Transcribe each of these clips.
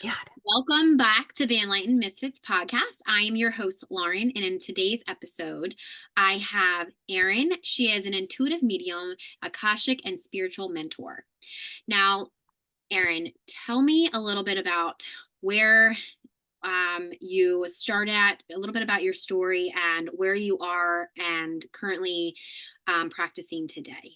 Yeah. Welcome back to the Enlightened Misfits podcast. I am your host, Lauren, and in today's episode, I have Erin. She is an intuitive medium, Akashic, and spiritual mentor. Now, Erin, tell me a little bit about where you started at, a little bit about your story, and where you are and currently practicing today.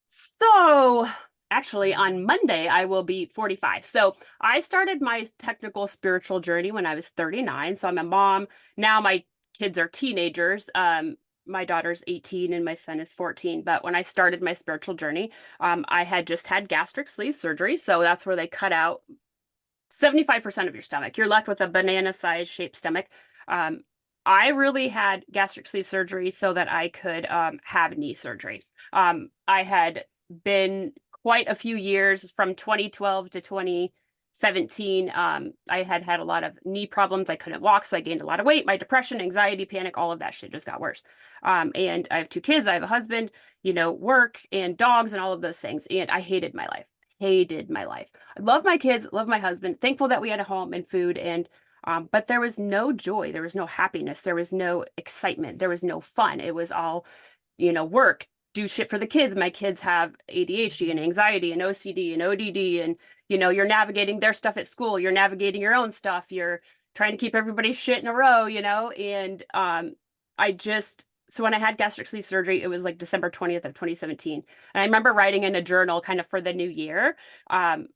So actually on Monday I will be 45. So I started my technical spiritual journey when I was 39. So I'm a mom. Now my kids are teenagers. My daughter's 18 and my son is 14. But when I started my spiritual journey, I had just had gastric sleeve surgery. So that's where they cut out 75% of your stomach. You're left with a banana-sized shaped stomach. Um, I really had gastric sleeve surgery so that I could have knee surgery. I had been quite a few years from 2012 to 2017. I had had a lot of knee problems. I couldn't walk, so I gained a lot of weight. My depression, anxiety, panic, all of that shit just got worse. And I have two kids. I have a husband, work and dogs and all of those things. And I hated my life. Hated my life. I love my kids, love my husband, thankful that we had a home and food and but there was no joy, there was no happiness, there was no excitement, there was no fun. It was all, work, do shit for the kids. My kids have ADHD and anxiety and OCD and ODD and you're navigating their stuff at school, you're navigating your own stuff, you're trying to keep everybody's shit in a row, and I just so when I had gastric sleeve surgery, it was like December 20th of 2017. And I remember writing in a journal kind of for the new year. Um,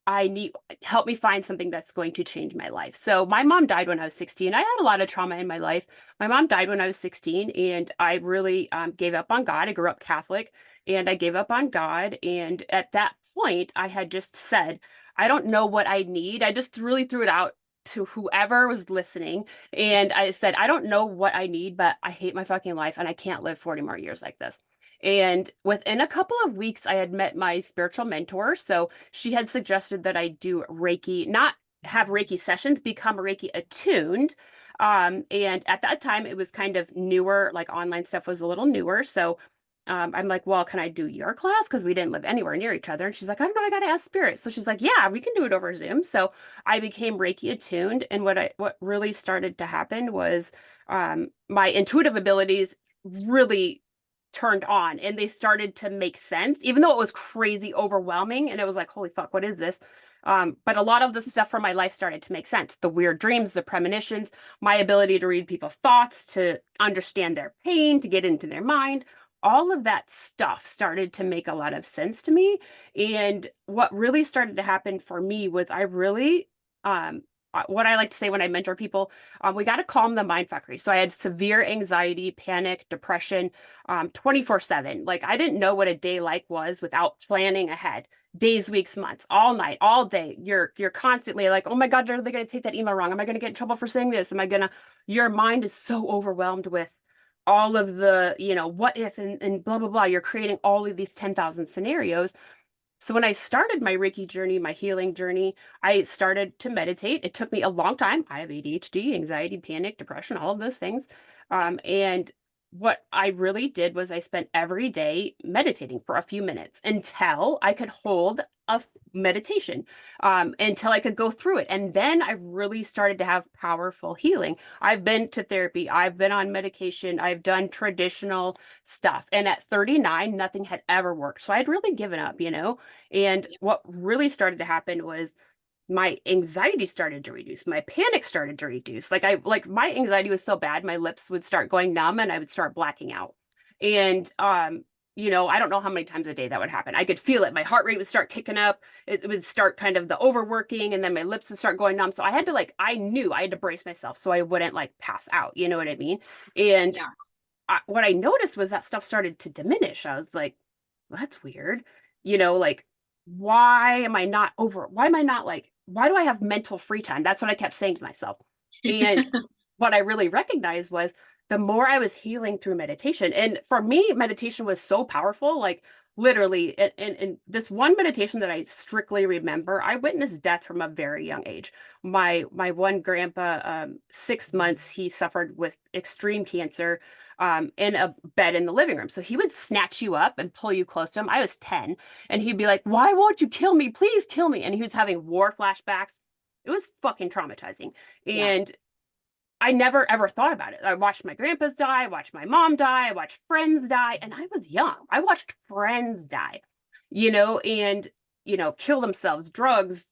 I need help me find something that's going to change my life. So my mom died when I was 16. I had a lot of trauma in my life. My mom died when I was 16, and I really gave up on God. I grew up Catholic, and I gave up on God. And at that point, I had just said, I don't know what I need. I just really threw it out to whoever was listening. And I said, I don't know what I need, but I hate my fucking life, and I can't live 40 more years like this. And within a couple of weeks, I had met my spiritual mentor. So she had suggested that I do Reiki, not have Reiki sessions, become Reiki attuned. And at that time, it was kind of newer, like online stuff was a little newer. So I'm like, well, can I do your class? Because we didn't live anywhere near each other. And she's like, I don't know, I gotta ask spirit. So she's like, yeah, we can do it over Zoom. So I became Reiki attuned. And what really started to happen was my intuitive abilities really turned on and they started to make sense, even though it was crazy overwhelming. And it was like, holy fuck, what is this? But a lot of the stuff from my life started to make sense. The weird dreams, the premonitions, my ability to read people's thoughts, to understand their pain, to get into their mind. All of that stuff started to make a lot of sense to me. And what really started to happen for me was I really, what I like to say when I mentor people, we got to calm the mind fuckery. So I had severe anxiety, panic, depression, 24/7. Like I didn't know what a day like was without planning ahead. Days, weeks, months, all night, all day. You're constantly like, oh my God, are they gonna take that email wrong? Am I gonna get in trouble for saying this? Am I gonna Your mind is so overwhelmed with all of the, what if and blah blah blah. You're creating all of these 10,000 scenarios. So when I started my Reiki journey, my healing journey, I started to meditate. It took me a long time. I have ADHD, anxiety, panic, depression, all of those things. And what I really did was I spent every day meditating for a few minutes until I could hold meditation, until I could go through it. And then I really started to have powerful healing. I've been to therapy, I've been on medication, I've done traditional stuff. And at 39, nothing had ever worked. So I'd really given up, and what really started to happen was my anxiety started to reduce, my panic started to reduce. Like my anxiety was so bad, my lips would start going numb and I would start blacking out. And I don't know how many times a day that would happen. I could feel it. My heart rate would start kicking up. It would start kind of the overworking, and then my lips would start going numb. So I knew I had to brace myself so I wouldn't like pass out. You know what I mean? And Yeah. what I noticed was that stuff started to diminish. I was like, well, that's weird. Like, why am I not like, why do I have mental free time? That's what I kept saying to myself. And what I really recognized was the more I was healing through meditation, and for me, meditation was so powerful. Like, literally, in this one meditation that I strictly remember, I witnessed death from a very young age. My one grandpa, 6 months, he suffered with extreme cancer in a bed in the living room. So he would snatch you up and pull you close to him. I was 10, and he'd be like, why won't you kill me? Please kill me. And he was having war flashbacks. It was fucking traumatizing. Yeah. And I never ever thought about it. I watched my grandpas die, I watched my mom die, I watched friends die, and I was young. I watched friends die, and kill themselves, drugs.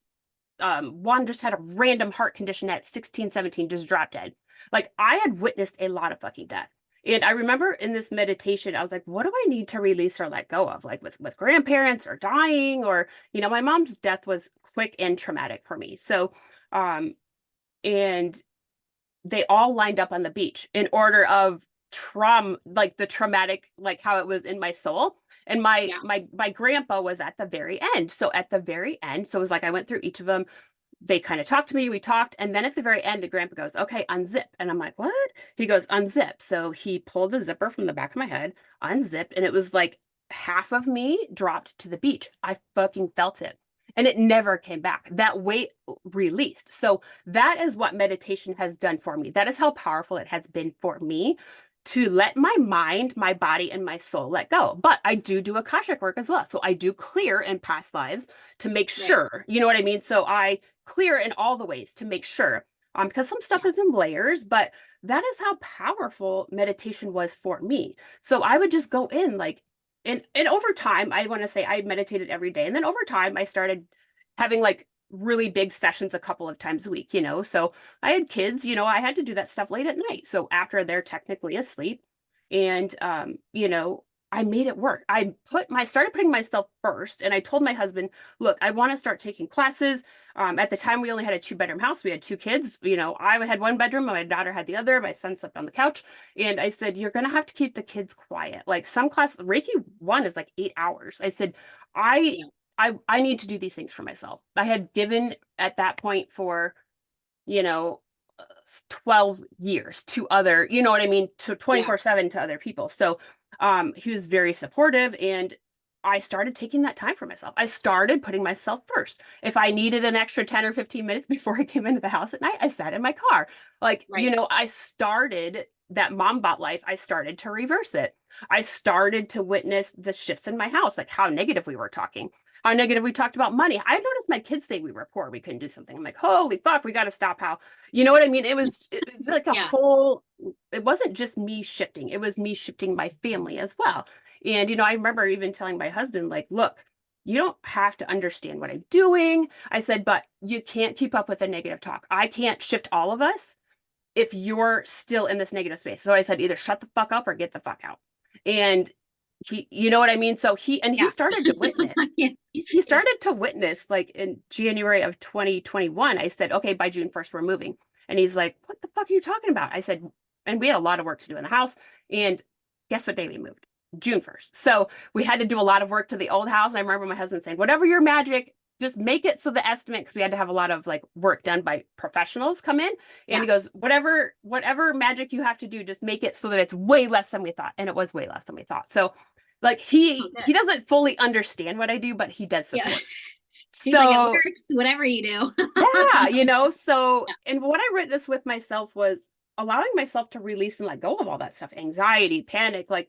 One just had a random heart condition at 16, 17, just dropped dead. Like I had witnessed a lot of fucking death. And I remember in this meditation, I was like, what do I need to release or let go of? Like with grandparents or dying, or, my mom's death was quick and traumatic for me. So, and they all lined up on the beach in order of trauma, like the traumatic, like how it was in my soul. And my Yeah. my grandpa was at the very end. So at the very end, so it was like I went through each of them. They kind of talked to me, we talked, and then at the very end, the grandpa goes, okay, unzip. And I'm like, what? He goes, unzip. So he pulled the zipper from the back of my head, unzipped, and it was like half of me dropped to the beach. I fucking felt it. And it never came back. That weight released. So that is what meditation has done for me. That is how powerful it has been for me to let my mind, my body, and my soul let go. But I do Akashic work as well. So I do clear in past lives to make Right. sure, you know what I mean? So I clear in all the ways to make sure. Because some stuff Yeah. is in layers, but that is how powerful meditation was for me. So I would just go in like, and over time, I want to say I meditated every day. And then over time, I started having like really big sessions a couple of times a week. So I had kids, I had to do that stuff late at night. So after they're technically asleep, and I made it work. Started putting myself first, and I told my husband, look, I want to start taking classes. At the time, we only had a 2-bedroom house. We had 2 kids. I had 1 bedroom, my daughter had the other. My son slept on the couch. And I said, you're going to have to keep the kids quiet. Like some class, Reiki 1 is like 8 hours. I said, I, Yeah. I need to do these things for myself. I had given at that point for, you know, 12 years to other, you know what I mean, to Yeah. 24/7 to other people. So he was very supportive, and I started taking that time for myself. I started putting myself first. If I needed an extra 10 or 15 minutes before I came into the house at night, I sat in my car. Like, Right. I started that mom bot life. I started to reverse it. I started to witness the shifts in my house, like how negative we were talking, how negative we talked about money. I noticed my kids say we were poor, we couldn't do something. I'm like, holy fuck, we got to stop. How, you know what I mean? It was like a Yeah. whole, it wasn't just me shifting, it was me shifting my family as well. And I remember even telling my husband, like, look, you don't have to understand what I'm doing. I said, but you can't keep up with the negative talk. I can't shift all of us if you're still in this negative space. So I said, either shut the fuck up or get the fuck out. And he, you know what I mean? So he Yeah. started to witness. Yeah. He Yeah. started to witness like in January of 2021. I said, okay, by June 1st, we're moving. And he's like, what the fuck are you talking about? I said, and we had a lot of work to do in the house. And guess what day we moved? June 1st. So we had to do a lot of work to the old house. And I remember my husband saying, whatever your magic, just make it so the estimate, because we had to have a lot of like work done by professionals come in. And Yeah. he goes, whatever magic you have to do, just make it so that it's way less than we thought. And it was way less than we thought. So like Oh, he good. doesn't fully understand what I do, but he does Yeah. support. He's like, it So works, whatever you do. yeah, so Yeah. and what I witnessed with myself was allowing myself to release and let go of all that stuff, anxiety, panic, like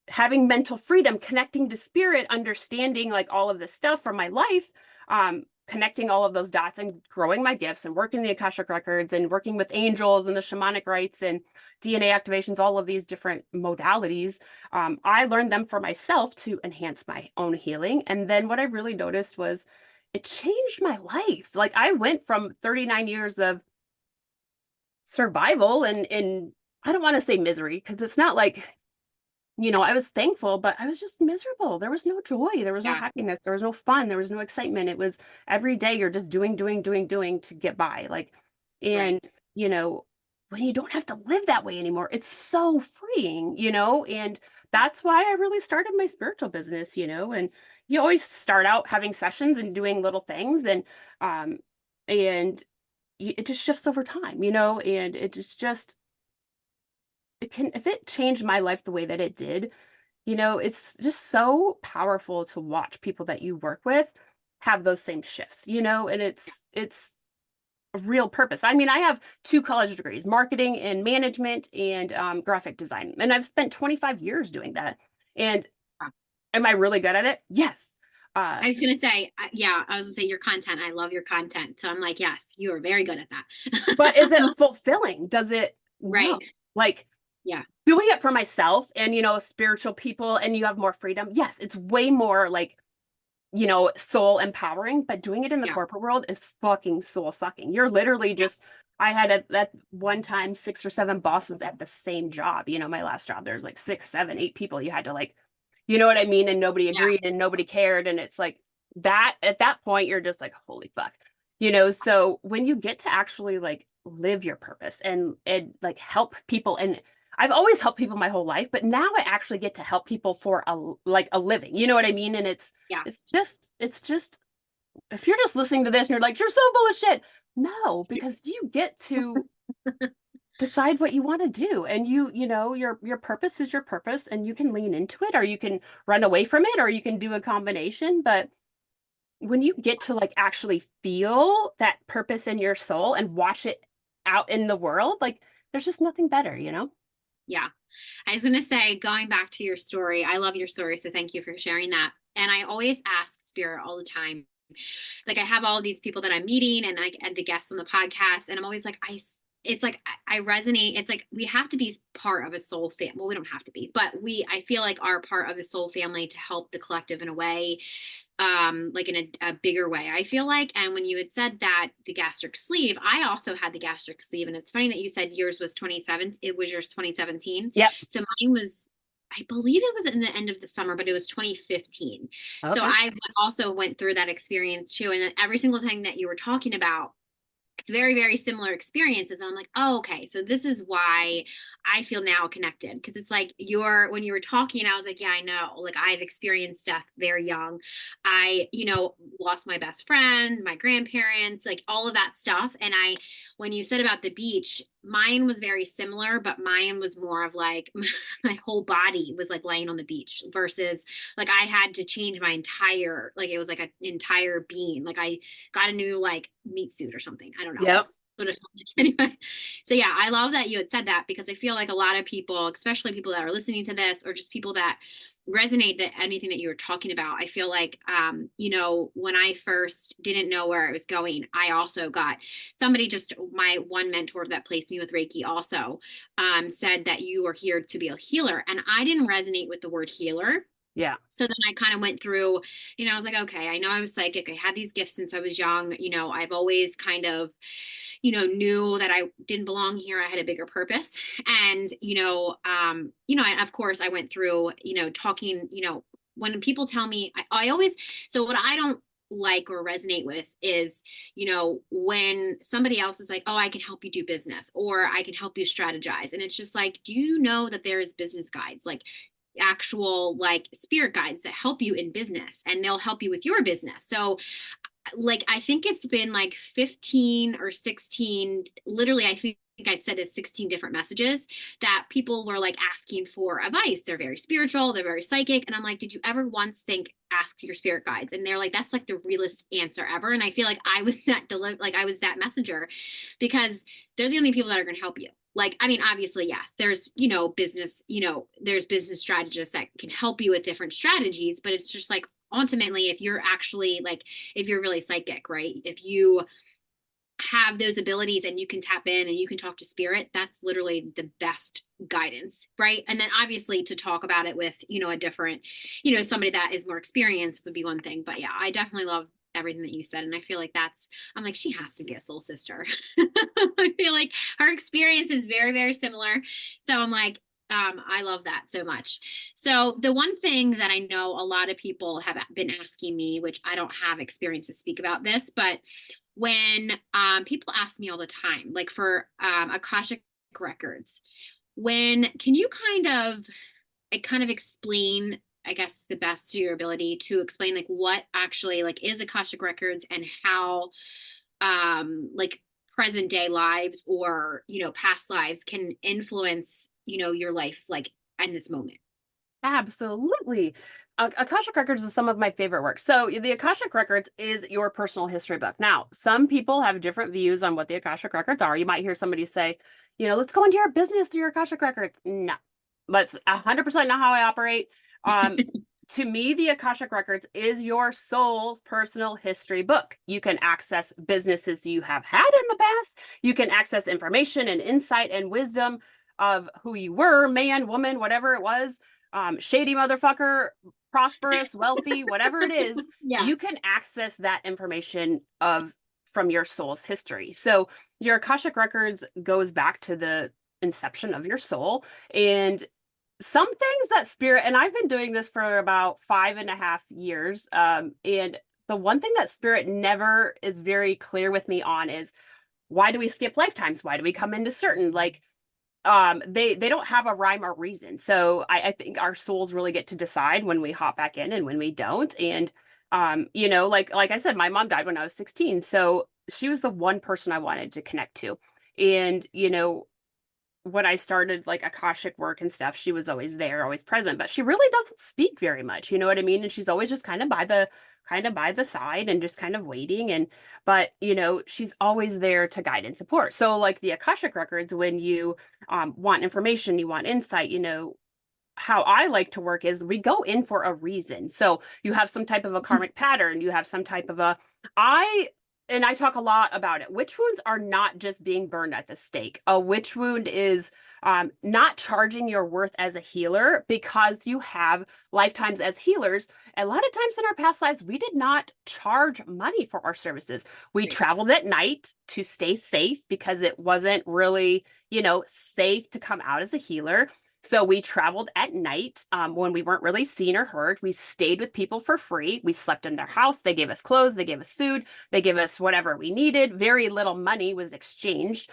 having mental freedom, connecting to spirit, understanding like all of this stuff from my life, connecting all of those dots and growing my gifts and working the Akashic records and working with angels and the shamanic rites and DNA activations, all of these different modalities. I learned them for myself to enhance my own healing. And then what I really noticed was it changed my life. Like I went from 39 years of survival and I don't want to say misery because it's not like I was thankful, but I was just miserable. There was no joy. There was no Yeah. happiness. There was no fun. There was no excitement. It was every day you're just doing, doing, doing, doing to get by. Like, Right. and, you know, when you don't have to live that way anymore, it's so freeing, and Yeah. that's why I really started my spiritual business, and you always start out having sessions and doing little things um, and it just shifts over time, and it just, if it changed my life the way that it did, it's just so powerful to watch people that you work with have those same shifts, and it's a real purpose. I mean, I have 2 college degrees, marketing and management and graphic design, and I've spent 25 years doing that. And Yeah. am I really good at it? Yes. Uh, I was gonna say, yeah, I was gonna say your content. I love your content. So I'm like, yes, you are very good at but is it that. fulfilling? Does it? No. Right. Like Yeah. doing it for myself and, spiritual people and you have more freedom. Yes, it's way more like, soul empowering, but doing it in the Yeah. corporate world is fucking soul sucking. You're literally Yeah. just, I had at one time 6 or 7 bosses at the same job. My last job, there's like 6, 7, 8 people. You had to like, you know what I mean? And nobody Yeah. agreed and nobody cared. And it's like that at that point, you're just like, holy fuck. So when you get to actually like live your purpose and like help people, and I've always helped people my whole life, but now I actually get to help people for a living. You know what I mean? And Yeah. it's just if you're just listening to this and you're like, you're so full of shit. No, because you get to decide what you want to do. And your purpose is your purpose and you can lean into it or you can run away from it or you can do a combination. But when you get to like actually feel that purpose in your soul and watch it out in the world, like there's just nothing better. Yeah. I was gonna say, going back to your story, I love your story, so thank you for sharing that. And I always ask Spirit all the time. Like I have all of these people that I'm meeting and the guests on the podcast, and I'm always like, it's like I resonate. It's like we have to be part of a soul family. Well, we don't have to be, but I feel like are part of the soul family to help the collective in a way, like in a bigger way, I feel like. And when you had said that the gastric sleeve, I also had the gastric sleeve. And it's funny that you said yours was 27. It was yours 2017. Yep. So mine was, I believe it was in the end of the summer, but it was 2015. So Okay. I also went through that experience too. And every single thing that you were talking about, it's very, very similar experiences. And I'm like, oh, okay. So this is why I feel now connected. Cause it's like when you were talking, I was like, yeah, I know. Like I've experienced death very young. I, lost my best friend, my grandparents, like all of that stuff. And when you said about the beach, mine was very similar, but mine was more of like my whole body was like laying on the beach versus like I had to change my entire, like it was like an entire being. Like I got a new like meat suit or something. I don't know. Yep. That's what it felt like anyway. So yeah, I love that you had said that because I feel like a lot of people, especially people that are listening to this or just people that resonate that anything that you were talking about, I feel like when I first didn't know where it was going, I also got somebody, just my one mentor that placed me with Reiki also said that you are here to be a healer, and I didn't resonate with the word healer. Yeah. So then I kind of went through, I was like, okay, I know I was psychic. I had these gifts since I was young. I've always kind of, knew that I didn't belong here. I had a bigger purpose. And, and of course I went through, talking, when people tell me, I always, so what I don't like or resonate with is, when somebody else is like, oh, I can help you do business or I can help you strategize. And it's just like, do you know that there is business guides? Like, actual like spirit guides that help you in business and they'll help you with your business. So like I think it's been like 15 or 16, literally I think I've said this 16 different messages that people were like asking for advice. They're very spiritual, they're very psychic, and I'm like, did you ever once think ask your spirit guides? And they're like, that's like the realest answer ever. And I feel like I was I was that messenger because they're the only people that are going to help you. Like, I mean, obviously, yes, there's, business, there's business strategists that can help you with different strategies, but it's just like ultimately, if you're actually like, if you're really psychic, right? If you have those abilities and you can tap in and you can talk to spirit, that's literally the best guidance, right? And then obviously to talk about it with, a different, somebody that is more experienced would be one thing. But yeah, I definitely love everything that you said. And I feel like I'm like, she has to be a soul sister. I feel like her experience is very, very similar. So I'm like, I love that so much. So the one thing that I know a lot of people have been asking me, which I don't have experience to speak about this, but when people ask me all the time, like for Akashic records, can you kind of explain, I guess, the best of your ability to explain like what actually like is Akashic records and how like present day lives or past lives can influence your life like in this moment. Absolutely. Akashic Records is some of my favorite work. So the Akashic Records is your personal history book. Now, some people have different views on what the Akashic Records are. You might hear somebody say, let's go into your business through your Akashic Records. No, that's 100% not how I operate. Um, to me, the Akashic Records is your soul's personal history book. You can access businesses you have had in the past. You can access information and insight and wisdom of who you were, man, woman, whatever it was, shady motherfucker, prosperous, wealthy, whatever it is. Yeah. You can access that information of from your soul's history. So your Akashic Records goes back to the inception of your soul, and some things that spirit, and I've been doing this for about 5.5 years, and the one thing that spirit never is very clear with me on is, why do we skip lifetimes? Why do we come into certain, like, they don't have a rhyme or reason. So I think our souls really get to decide when we hop back in and when we don't. And like I said, my mom died when I was 16, so she was the one person I wanted to connect to. And when I started like Akashic work and stuff, she was always there, always present, but she really doesn't speak very much. You know what I mean? And she's always just kind of by the side and just kind of waiting. And but she's always there to guide and support. So like the Akashic Records, when you want information, you want insight, how I like to work is we go in for a reason. So you have some type of a karmic pattern, you have some type of I and I talk a lot about it. Witch wounds are not just being burned at the stake. A witch wound is not charging your worth as a healer because you have lifetimes as healers. A lot of times in our past lives, we did not charge money for our services. We Right. traveled at night to stay safe because it wasn't really, safe to come out as a healer. So we traveled at night when we weren't really seen or heard. We stayed with people for free. We slept in their house. They gave us clothes. They gave us food. They gave us whatever we needed. Very little money was exchanged.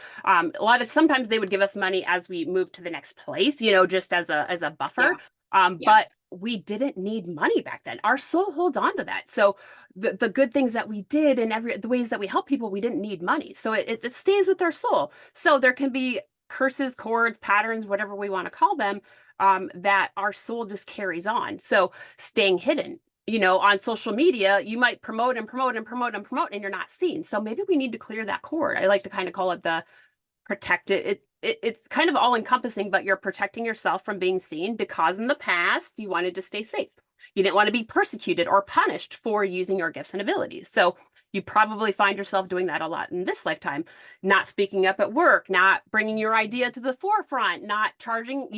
Sometimes they would give us money as we moved to the next place, just as a buffer. Yeah. Yeah. But we didn't need money back then. Our soul holds on to that. So the good things that we did and the ways that we help people, we didn't need money. So it stays with our soul. So there can be curses, cords, patterns, whatever we want to call them, that our soul just carries on. So staying hidden, on social media, you might promote and promote and promote and promote, and you're not seen. So maybe we need to clear that cord. I like to kind of call it the protect it. It's kind of all encompassing, but you're protecting yourself from being seen because in the past you wanted to stay safe. You didn't want to be persecuted or punished for using your gifts and abilities. So you probably find yourself doing that a lot in this lifetime, not speaking up at work, not bringing your idea to the forefront, not charging,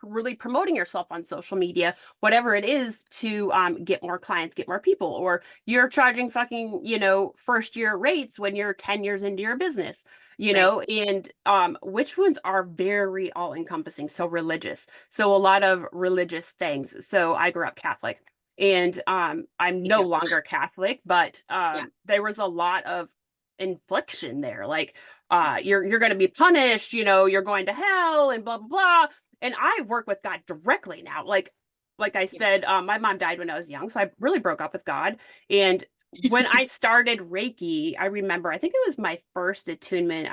really promoting yourself on social media, whatever it is to get more clients, get more people, or you're charging fucking, first year rates when you're 10 years into your business, Right. and witch wounds are very all encompassing. So religious. So a lot of religious things. So I grew up Catholic. And I'm Me no too. longer Catholic, but Yeah. there was a lot of infliction there. Like you're going to be punished, you're going to hell, and blah blah blah. And I work with God directly now. Like I Yeah. said, my mom died when I was young, so I really broke up with God. And when I started Reiki, I remember I think it was my first attunement.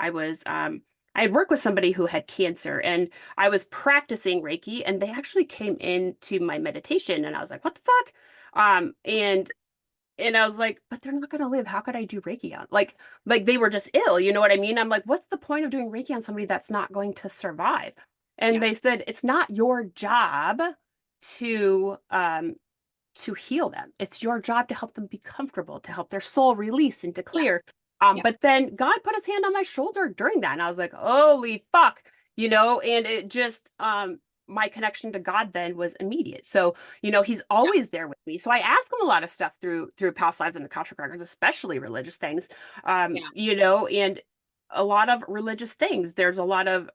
I had worked with somebody who had cancer, and I was practicing Reiki, and they actually came into my meditation, and I was like, what the fuck? And I was like, but they're not gonna live. How could I do Reiki on? Like they were just ill, you know what I mean? I'm like, what's the point of doing Reiki on somebody that's not going to survive? And Yeah. they said, it's not your job to to heal them. It's your job to help them be comfortable, to help their soul release and to Yeah. clear. Yeah. But then God put his hand on my shoulder during that, and I was like, holy fuck, and it just my connection to God then was immediate. So, he's Yeah. always there with me. So I ask him a lot of stuff through past lives and the Akashic records, especially religious things. Yeah. And a lot of religious things. There's a lot of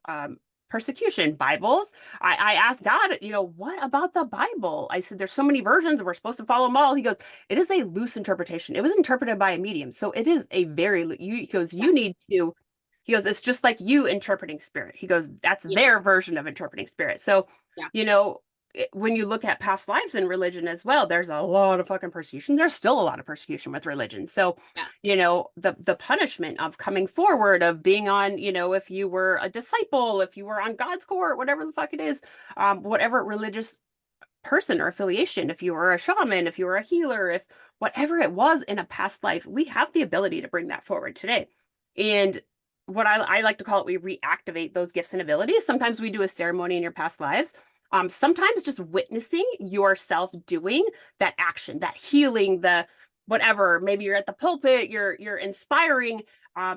persecution, Bibles. I asked God, what about the Bible? I said, there's so many versions. We're supposed to follow them all. He goes, it is a loose interpretation. It was interpreted by a medium. So it is a very, he goes, Yeah. he goes, it's just like you interpreting spirit. He goes, that's Yeah. their version of interpreting spirit. So, Yeah. when you look at past lives in religion as well, there's a lot of fucking persecution. There's still a lot of persecution with religion. So, Yeah. the punishment of coming forward, of being on, if you were a disciple, if you were on God's court, whatever the fuck it is, whatever religious person or affiliation, if you were a shaman, if you were a healer, if whatever it was in a past life, we have the ability to bring that forward today. And what I like to call it, we reactivate those gifts and abilities. Sometimes we do a ceremony in your past lives. Sometimes just witnessing yourself doing that action, that healing, the whatever, maybe you're at the pulpit, you're inspiring.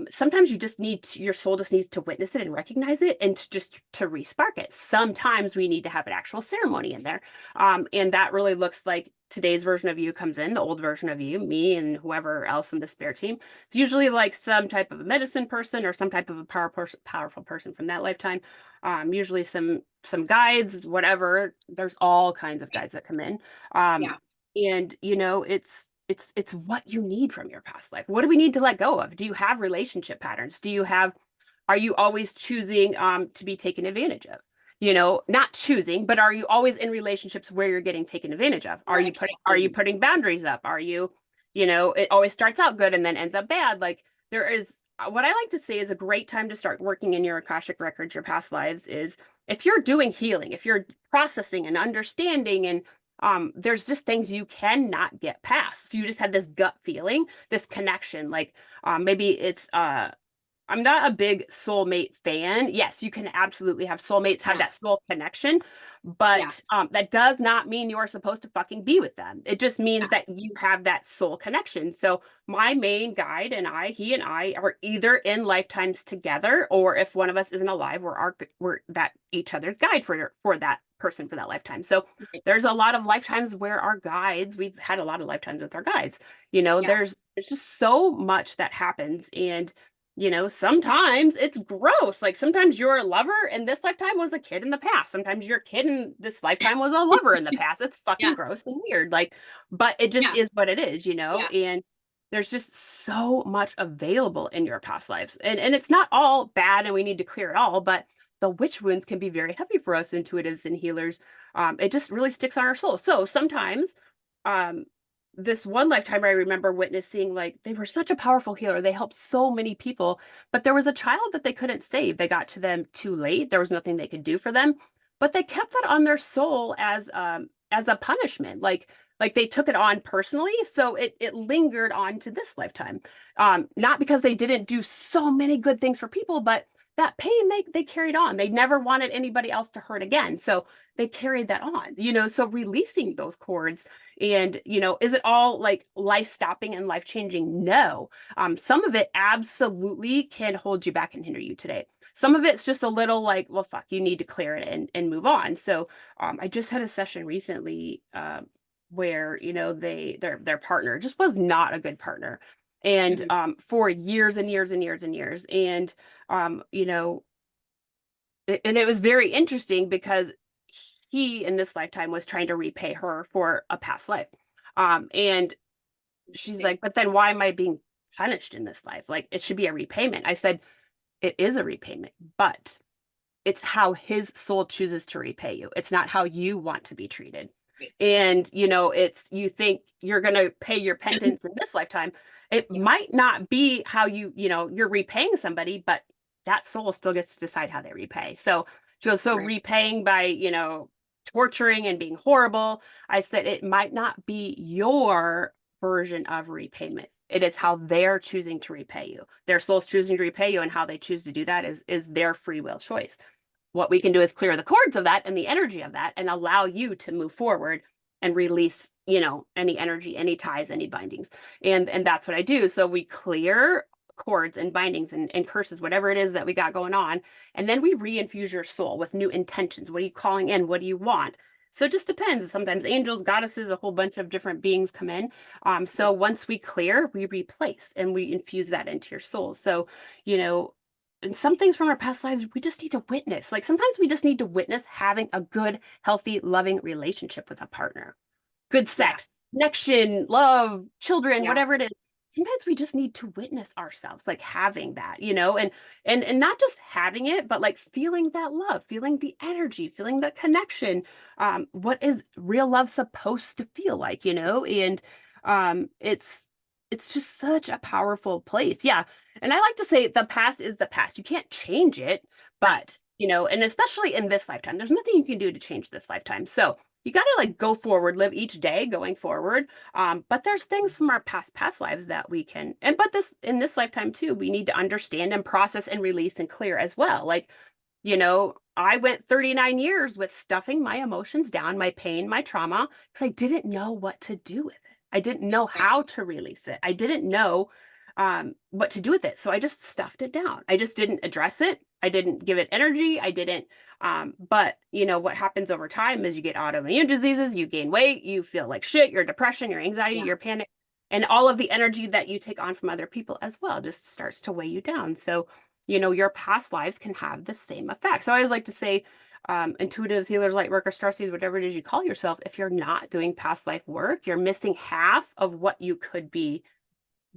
Sometimes you just need to, your soul just needs to witness it and recognize it and just to respark it. Sometimes we need to have an actual ceremony in there. And that really looks like today's version of you comes in, the old version of you, me and whoever else in the spirit team. It's usually like some type of a medicine person or some type of a powerful person from that lifetime. Usually some guides, whatever. There's all kinds of guides that come in. Um, Yeah. and it's what you need from your past life. What do we need to let go of? Do you have relationship patterns? Are you always choosing to be taken advantage of? Not choosing, but are you always in relationships where you're getting taken advantage of? Or Are you accepting. putting boundaries up? It always starts out good and then ends up bad. Like there is what I like to say is a great time to start working in your Akashic records, your past lives, is if you're doing healing, if you're processing and understanding, and there's just things you cannot get past. So you just had this gut feeling, this connection. Like maybe it's I'm not a big soulmate fan. Yes, you can absolutely have soulmates, have Yeah. that soul connection, Yeah. but that does not mean you're supposed to fucking be with them. It just means Yeah. that you have that soul connection. So my main guide and he and I are either in lifetimes together, or if one of us isn't alive, we're that each other's guide for that person for that lifetime. So Right. there's a lot of lifetimes where our guides, we've had a lot of lifetimes with our guides. Yeah. There's just so much that happens, and sometimes it's gross. Like sometimes you're a lover in this lifetime was a kid in the past. Sometimes your kid in this lifetime was a lover in the past. It's fucking Yeah. gross and weird. Like, but it just Yeah. is what it is. Yeah. And there's just so much available in your past lives. And it's not all bad and we need to clear it all, but the witch wounds can be very heavy for us intuitives and healers. It just really sticks on our soul. So sometimes um this one lifetime I remember witnessing, like they were such a powerful healer. They helped so many people, but there was a child that they couldn't save. They got to them too late. There was nothing they could do for them, but they kept that on their soul as a punishment. Like they took it on personally, so it lingered on to this lifetime. Not because they didn't do so many good things for people, but that pain they carried on. They never wanted anybody else to hurt again. So they carried that on. So releasing those cords and, is it all like life stopping and life changing? No. Some of it absolutely can hold you back and hinder you today. Some of it's just a little like, well, fuck, you need to clear it and move on. So I just had a session recently where, their partner just was not a good partner. And Mhm. for years and years and years and years. And, you know, and it was very interesting because he in this lifetime was trying to repay her for a past life. And she's Interesting. like, but then why am I being punished in this life? Like it should be a repayment. I said, it is a repayment, but it's how his soul chooses to repay you. It's not how you want to be treated. Right. And, it's you think you're going to pay your penance in this lifetime. It Yeah. might not be how you're repaying somebody, but that soul still gets to decide how they repay. So Right. repaying by, torturing and being horrible, I said it might not be your version of repayment. It is how they're choosing to repay you. Their soul's choosing to repay you, and how they choose to do that is their free will choice. What we can do is clear the cords of that and the energy of that and allow you to move forward and release, any energy, any ties, any bindings. And that's what I do. So we clear cords and bindings and curses, whatever it is that we got going on. And then we reinfuse your soul with new intentions. What are you calling in? What do you want? So it just depends. Sometimes angels, goddesses, a whole bunch of different beings come in. So Right. once we clear, we replace and we infuse that into your soul. So, you know, and some things from our past lives we just need to witness. Like sometimes we just need to witness having a good, healthy, loving relationship with a partner, good Yeah. sex, connection, love, children, Yeah. whatever it is. Sometimes we just need to witness ourselves like having that, and not just having it, but like feeling that love, feeling the energy, feeling the connection. What is real love supposed to feel like, and it's just such a powerful place. Yeah. And I like to say the past is the past. You can't change it, Right. but and especially in this lifetime, there's nothing you can do to change this lifetime. So you got to like go forward, live each day going forward. But there's things from our past lives that we can, but this in this lifetime too, we need to understand and process and release and clear as well. Like I went 39 years with stuffing my emotions down, my pain, my trauma, because I didn't know what to do with it. I didn't know Right. how to release it. I didn't know what to do with it. So I just stuffed it down. I just didn't address it. I didn't give it energy. I didn't. But what happens over time is you get autoimmune diseases, you gain weight, you feel like shit, your depression, your anxiety, Yeah. your panic, and all of the energy that you take on from other people as well just starts to weigh you down. So your past lives can have the same effect. So I always like to say, intuitives, healers, light workers, star seeds, whatever it is you call yourself, if you're not doing past life work, you're missing half of what you could be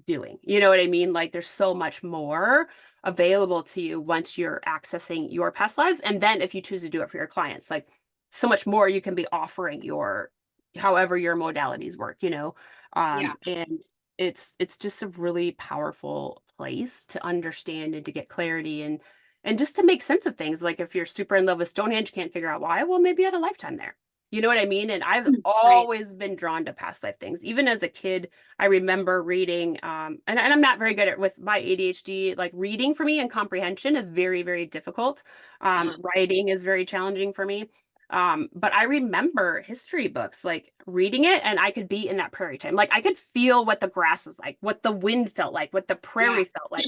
doing. You know what I mean? Like there's so much more available to you once you're accessing your past lives. And then if you choose to do it for your clients, like so much more you can be offering however your modalities work. Yeah. And it's just a really powerful place to understand and to get clarity and just to make sense of things. Like if you're super in love with Stonehenge, can't figure out why, well, maybe you had a lifetime there. You know what I mean? And I've Right. always been drawn to past life things. Even as a kid, I remember reading, and I'm not very good at with my ADHD, like reading for me and comprehension is very, very difficult. Uh-huh. Writing is very challenging for me. But I remember history books, like reading it, and I could be in that prairie time. Like I could feel what the grass was like, what the wind felt like, what the Yeah. prairie felt like.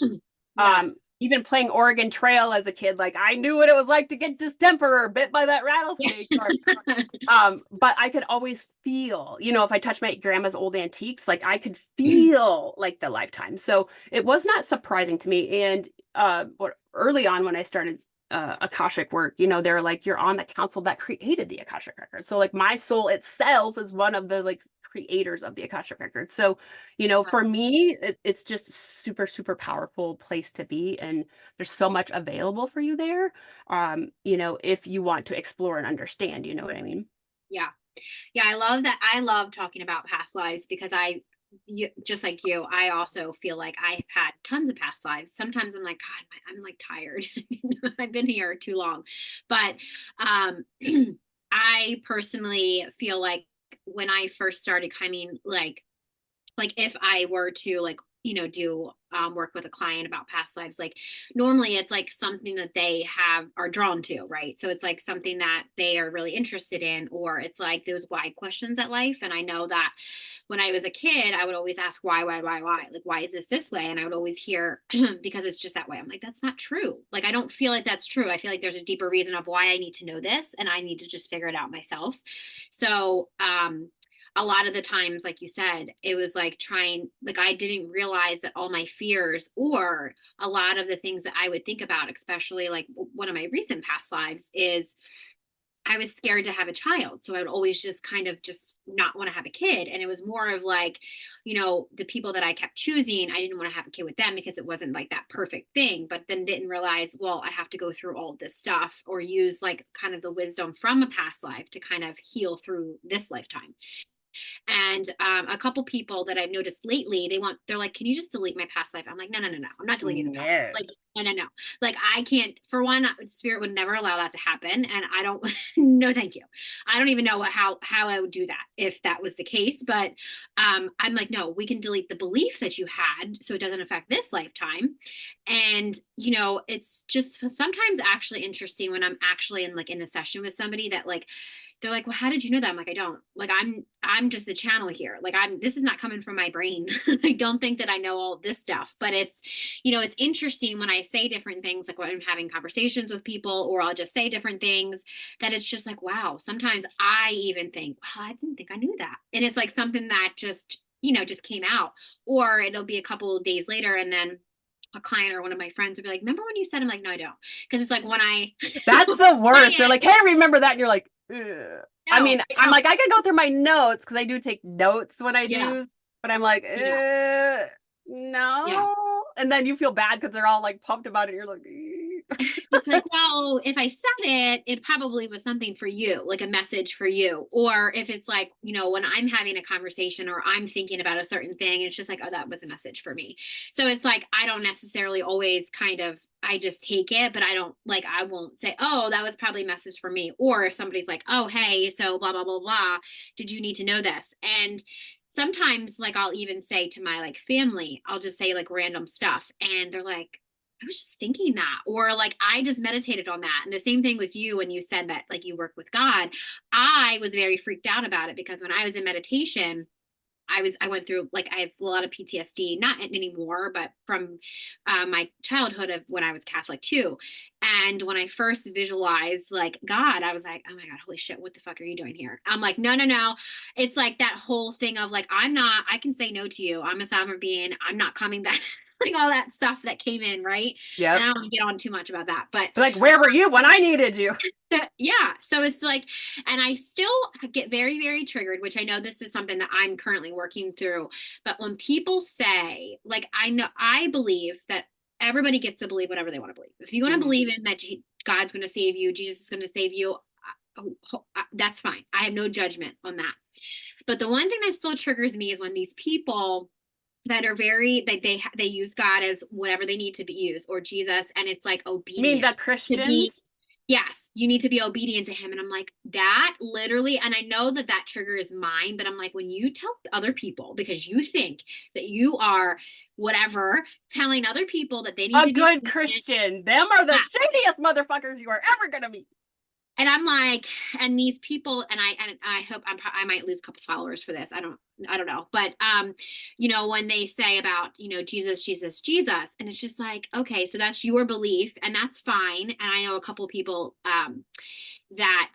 Yeah. Even playing Oregon Trail as a kid, like I knew what it was like to get distemper or bit by that rattlesnake or but I could always feel, if I touched my grandma's old antiques, like I could feel like the lifetime. So it was not surprising to me. And early on when I started Akashic work, they're like, you're on the council that created the Akashic record. So like my soul itself is one of the like creators of the Akashic record. So, for me, it's just a super, super powerful place to be. And there's so much available for you there. If you want to explore and understand, you know what I mean? Yeah. Yeah, I love that. I love talking about past lives because just like you, I also feel like I've had tons of past lives. Sometimes I'm like, God, I'm like tired. I've been here too long. But um, I personally feel like when I first started coming, like if I were to do work with a client about past lives, like normally it's like something that they are drawn to, right? So it's like something that they are really interested in, or it's like those why questions at life. And I know that when I was a kid, I would always ask why, like why is this way? And I would always hear because it's just that way. I'm like, that's not true. Like I don't feel like that's true. I feel like there's a deeper reason of why I need to know this, and I need to just figure it out myself. So a lot of the times, like you said, it was like like I didn't realize that all my fears or a lot of the things that I would think about, especially like one of my recent past lives, is I was scared to have a child. So I would always just kind of just not want to have a kid. And it was more of like, the people that I kept choosing, I didn't want to have a kid with them because it wasn't like that perfect thing, but then didn't realize, well, I have to go through all this stuff or use like kind of the wisdom from a past life to kind of heal through this lifetime. And a couple people that I've noticed lately, they're like, can you just delete my past life? I'm like, no, no, no, no. I'm not deleting the past life. No. Like, no, no, no. Like, I can't, for one, spirit would never allow that to happen. And I don't, no, thank you. I don't even know how I would do that if that was the case. But I'm like, no, we can delete the belief that you had so it doesn't affect this lifetime. And, it's just sometimes actually interesting when I'm actually in a session with somebody that like, they're like, well, how did you know that? I'm like, I don't. Like, I'm just a channel here. Like, this is not coming from my brain. I don't think that I know all this stuff, but it's interesting when I say different things, like when I'm having conversations with people, or I'll just say different things, that it's just like, wow, sometimes I even think, wow, I didn't think I knew that. And it's like something that just came out, or it'll be a couple of days later. And then a client or one of my friends will be like, remember when you said, I'm like, no, I don't. Cause it's like when I, That's the worst. They're client, like, hey, I remember that. And you're like, ugh. I no, mean, I I'm don't. like, I could go through my notes because I do take notes when I Yeah. do, but I'm like, Yeah. Yeah. no. And then you feel bad because they're all like pumped about it. You're like, Just like, well, if I said it, it probably was something for you, like a message for you. Or if it's like, when I'm having a conversation or I'm thinking about a certain thing, it's just like, oh, that was a message for me. So it's like, I don't necessarily always I just take it, but I won't say, oh, that was probably a message for me. Or if somebody's like, oh, hey, so blah, blah, blah, blah. Did you need to know this? And sometimes like I'll even say to my like family, I'll just say like random stuff. And they're like, I was just thinking that, or like I just meditated on that. And the same thing with you when you said that like you work with God. I was very freaked out about it because when I was in meditation, I went through like I have a lot of PTSD, not anymore, but from my childhood of when I was Catholic too. And when I first visualized like God, I was like, oh my God, holy shit, what the fuck are you doing here? I'm like, no, no, no. It's like that whole thing of like, I can say no to you. I'm a sovereign being. I'm not coming back. Like all that stuff that came in, right? And I Yep. don't want to get on too much about that, but Like, where were you when I needed you? yeah. So it's like, and I still get very, very triggered, which I know this is something that I'm currently working through. But when people say, like, I believe that everybody gets to believe whatever they want to believe. If you want to Hmm. believe in that God's going to save you, Jesus is going to save you, that's fine. I have no judgment on that. But the one thing that still triggers me is when these people that are very they use God as whatever they need to be used or Jesus, and it's like You mean obedient the to be. Christians? Yes, you need to be obedient to him. And I'm like, that literally, and I know that that trigger is mine, but I'm like, when you tell other people because you think that you are whatever, telling other people that they need A to be good obedient. Christian. Them are the Yeah. shadiest motherfuckers you are ever gonna meet. And I'm like, and these people, and I hope I might lose a couple followers for this. I don't know, but you know, when they say about Jesus, Jesus, Jesus, and it's just like, okay, so that's your belief, and that's fine. And I know a couple people that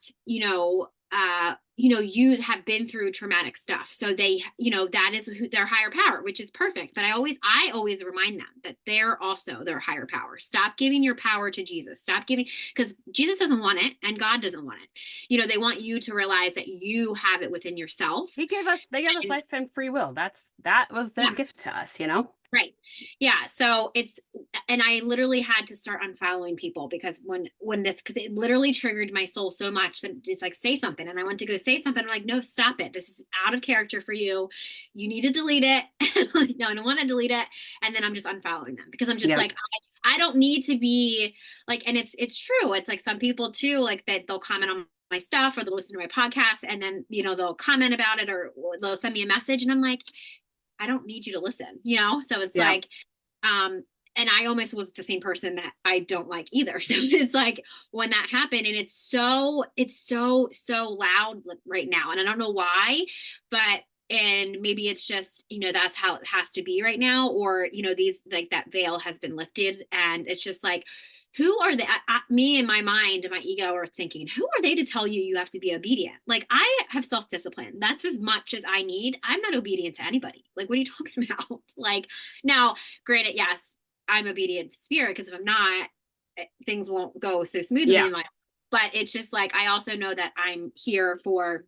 you have been through traumatic stuff, so they that is their higher power, which is perfect. But I always remind them that they're also their higher power. Stop giving your power to Jesus. Stop giving, because Jesus doesn't want it and God doesn't want it. They want you to realize that you have it within yourself. They gave us And life and free will. That was their yeah. gift to us, you know? Right. Yeah. So and I literally had to start unfollowing people because because it literally triggered my soul so much that it's like, say something. And I went to go say something. I'm like, no, stop it. This is out of character for you. You need to delete it. Like, no, I don't want to delete it. And then I'm just unfollowing them because I'm just Yep. like, I don't need to be like, and it's true. It's like some people too, like that they'll comment on my stuff or they'll listen to my podcast and then, they'll comment about it or they'll send me a message. And I'm like, I don't need you to listen. So it's Yep. like, and I almost was the same person that I don't like either. So it's like when that happened, and it's so loud right now. And I don't know why, but and maybe it's just, that's how it has to be right now. Or, these like that veil has been lifted. And it's just like, who are they? Me in my mind and my ego are thinking, who are they to tell you you have to be obedient? Like, I have self-discipline. That's as much as I need. I'm not obedient to anybody. Like, what are you talking about? Like, now, granted, yes, I'm obedient to spirit, because if I'm not, things won't go so smoothly Yeah. in my life. But it's just like, I also know that I'm here for,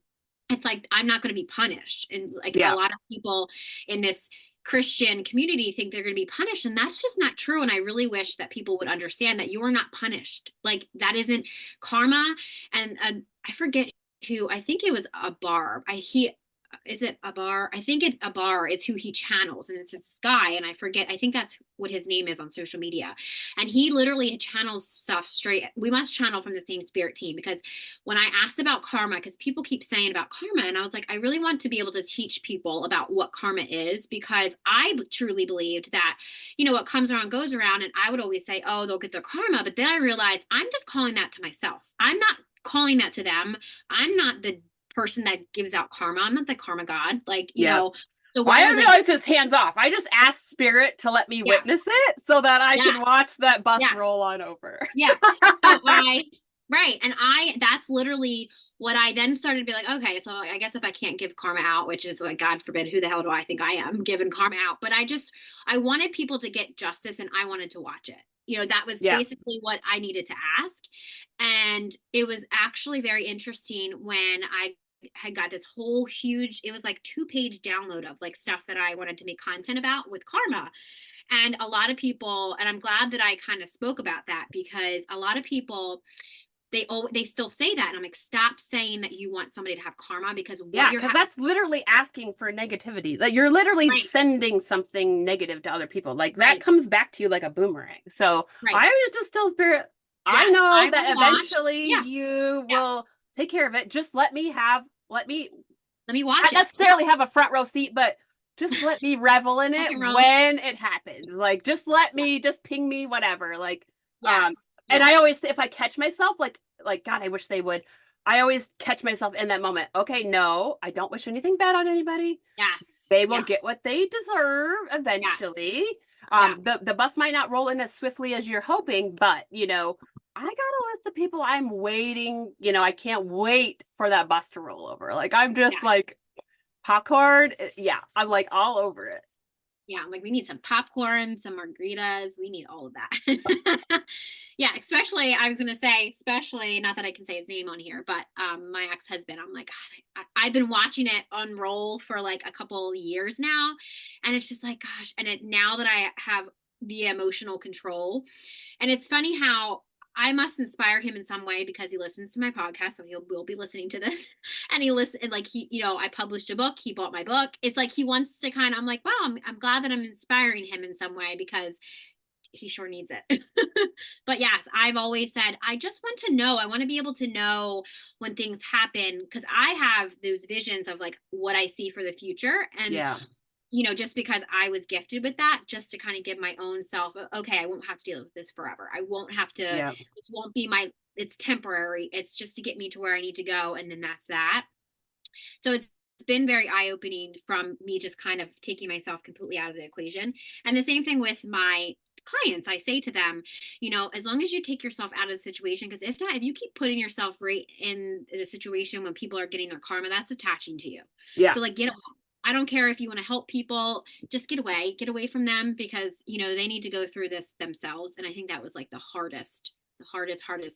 it's like, I'm not going to be punished. And like a Yeah. lot of people in this Christian community think they're going to be punished. And that's just not true. And I really wish that people would understand that you are not punished. Like, that isn't karma. And I forget who, I think it was a bar. Is it Abar? I think Abar is who he channels, and it's this guy, and I forget. I think that's what his name is on social media, and he literally channels stuff straight. We must channel from the same spirit team, because when I asked about karma, because people keep saying about karma, and I was like, I really want to be able to teach people about what karma is, because I truly believed that, what comes around goes around, and I would always say, oh, they'll get their karma, but then I realized I'm just calling that to myself. I'm not calling that to them. I'm not the person that gives out karma. I'm not the karma god. Like, Yep. so Well, I why was don't I know. It's just hands off. I just asked Spirit to let me yeah, witness it so that I can yes, watch that bus yes, roll on over. yeah. So right. And that's literally what I then started to be like, okay, so I guess if I can't give karma out, which is like, God forbid, who the hell do I think I am giving karma out? But I wanted people to get justice, and I wanted to watch it. That was Yeah. basically what I needed to ask. And it was actually very interesting when I had got this whole huge, it was like 2-page download of like stuff that I wanted to make content about with karma. And a lot of people, and I'm glad that I kind of spoke about that, because a lot of people, they still say that, and I'm like, stop saying that you want somebody to have karma, because what Yeah, you're because having. that's literally asking for negativity. Like, you're literally Right, sending something negative to other people. Like, that right, comes back to you like a boomerang. So I right. was just still Spirit. I Yes, know I that will watch. eventually Yeah, you yeah. will take care of it. Just let me Let me watch not it. necessarily have a front row seat, but just let me revel in Rock it and roll. when it happens. Like, just let Yeah. me, just ping me, whatever. Like, Yes. and I Yes. always, if I catch myself, God, I wish they would. I always catch myself in that moment. Okay, no, I don't wish anything bad on anybody. Yes. They will Yeah. get what they deserve Yes. eventually. Yeah. The bus might not roll in as swiftly as you're hoping, but I got a list of people I'm waiting. I can't wait for that bus to roll over. Like I'm just Yes. like popcorn. Yeah, I'm like all over it. Yeah, like we need some popcorn, some margaritas. We need all of that. Yeah, especially I was gonna say, especially not that I can say his name on here, but my ex-husband. I'm like, God, I've been watching it unroll for like a couple years now, and it's just like, gosh, and now that I have the emotional control, and it's funny how I must inspire him in some way because he listens to my podcast, so he will be listening to this. And he listen and like I published a book, he bought my book. It's like he wants to kind of I'm like, wow, I'm glad that I'm inspiring him in some way because he sure needs it. But yes, I've always said I just want to know. I want to be able to know when things happen because I have those visions of like what I see for the future and Yeah, just because I was gifted with that, just to kind of give my own self, okay, I won't have to deal with this forever. I won't have to, yeah, this won't be my, it's temporary. It's just to get me to where I need to go. And then that's that. So it's been very eye opening from me just kind of taking myself completely out of the equation. And the same thing with my clients. I say to them, as long as you take yourself out of the situation, because if not, if you keep putting yourself right in the situation when people are getting their karma, that's attaching to you. yeah, So like get away. I don't care if you want to help people, just get away from them because, they need to go through this themselves. And I think that was like the hardest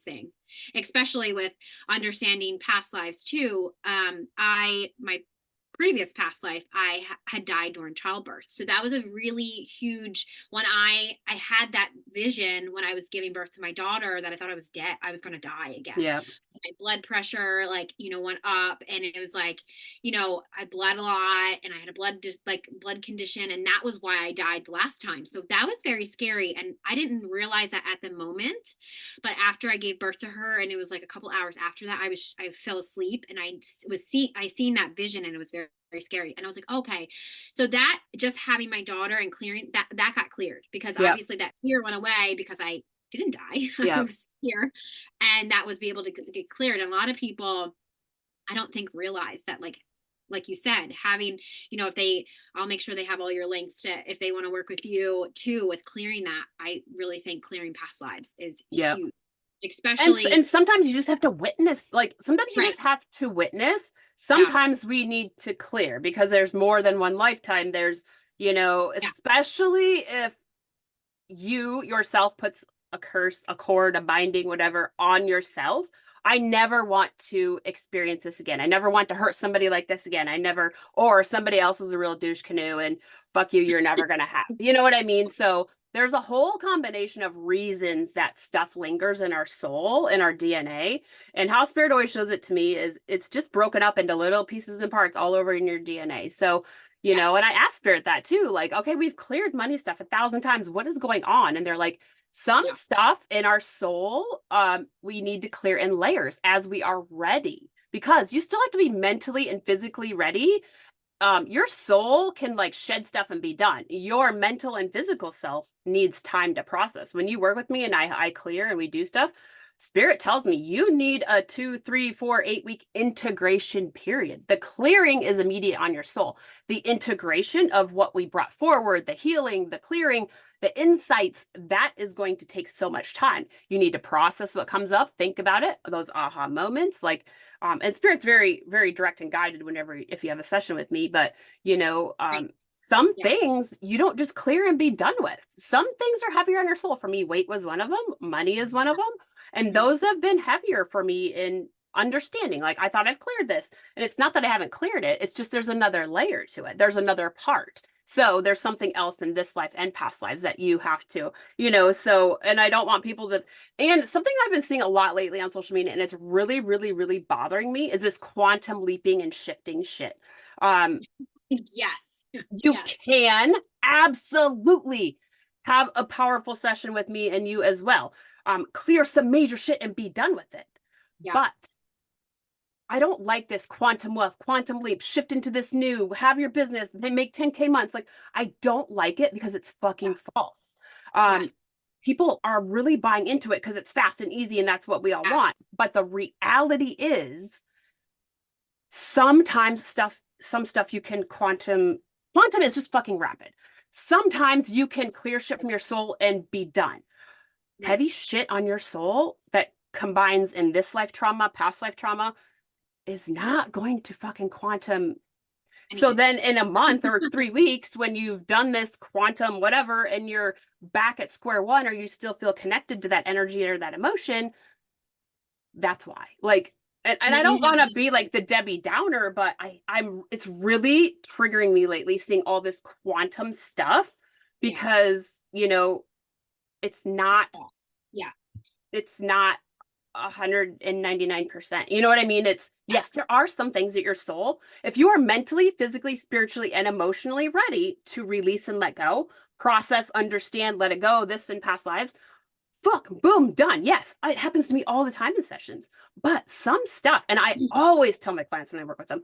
thing, especially with understanding past lives too. My previous past life, I had died during childbirth, so that was a really huge. When I had that vision when I was giving birth to my daughter that I thought I was dead, I was going to die again. yeah, My blood pressure, like went up, and it was like, I bled a lot, and I had a blood condition, and that was why I died the last time. So that was very scary, and I didn't realize that at the moment. But after I gave birth to her, and it was like a couple hours after that, I fell asleep, and I seen that vision, and it was very very scary. And I was like, okay, so that just having my daughter and clearing that got cleared because yeah, obviously that fear went away because I didn't die. I yeah, was here, and that was be able to get cleared. And a lot of people, I don't think realize that like you said, having, if I'll make sure they have all your links to if they want to work with you too with clearing that. I really think clearing past lives is yeah. huge, And especially and sometimes you just have to witness. Like sometimes you right. just have to witness. Yeah. Sometimes we need to clear because there's more than one lifetime. There's, Yeah. especially if you yourself puts a curse, a cord, a binding, whatever on yourself. I never want to experience this again. I never want to hurt somebody like this again. I never, or somebody else is a real douche canoe and fuck you, you're never going to have. You know what I mean? So there's a whole combination of reasons that stuff lingers in our soul, in our DNA. And how spirit always shows it to me is it's just broken up into little pieces and parts all over in your DNA. So Yeah. and I asked Spirit that too. Like, okay, we've cleared money stuff 1,000 times. What is going on? And they're like, some Yeah. stuff in our soul, we need to clear in layers as we are ready. Because you still have to be mentally and physically ready. Your soul can like shed stuff and be done. Your mental and physical self needs time to process. When you work with me and I clear and we do stuff, Spirit tells me you need a 2, 3, 4, 8 week integration period. The clearing is immediate on your soul. The integration of what we brought forward, the healing, the clearing, the insights, that is going to take so much time. You need to process what comes up, think about it, those aha moments. And Spirit's very, very direct and guided whenever, if you have a session with me, but Right. some Yeah. things you don't just clear and be done with. Some things are heavier on your soul. For me, weight was one of them, money is one of them. And Mhm. those have been heavier for me in understanding. Like I thought I've cleared this. And it's not that I haven't cleared it. It's just there's another layer to it. There's another part. So there's something else in this life and past lives that you have to, and I don't want people to, and something I've been seeing a lot lately on social media, and it's really, really, really bothering me is this quantum leaping and shifting shit. Um, Yes. you Yes. can absolutely have a powerful session with me and you as well. Clear some major shit and be done with it. Yeah. But I don't like this quantum wealth, quantum leap, shift into this new, have your business, they make 10K months. Like, I don't like it because it's fucking Yes. false. Yes. People are really buying into it because it's fast and easy and that's what we all want. Yes. But the reality is sometimes some stuff you can quantum is just fucking rapid. Sometimes you can clear shit from your soul and be done. Heavy Right. shit on your soul that combines in this life trauma, past life trauma is not going to fucking quantum. So Anything. then in a month or 3 weeks, when you've done this quantum whatever and you're back at square one, or you still feel connected to that energy or that emotion, that's why. Like, and And I then don't you have want to just be like the Debbie Downer, but I'm it's really triggering me lately seeing all this quantum stuff yeah, because, it's it's not false. Yeah. it's not 199%. You know what I mean? It's yes, Yes. there are some things that your soul, if you are mentally, physically, spiritually, and emotionally ready to release and let go, process, understand, let it go, this in past lives, fuck, boom, done. Yes, it happens to me all the time in sessions. But some stuff, and I always tell my clients when I work with them,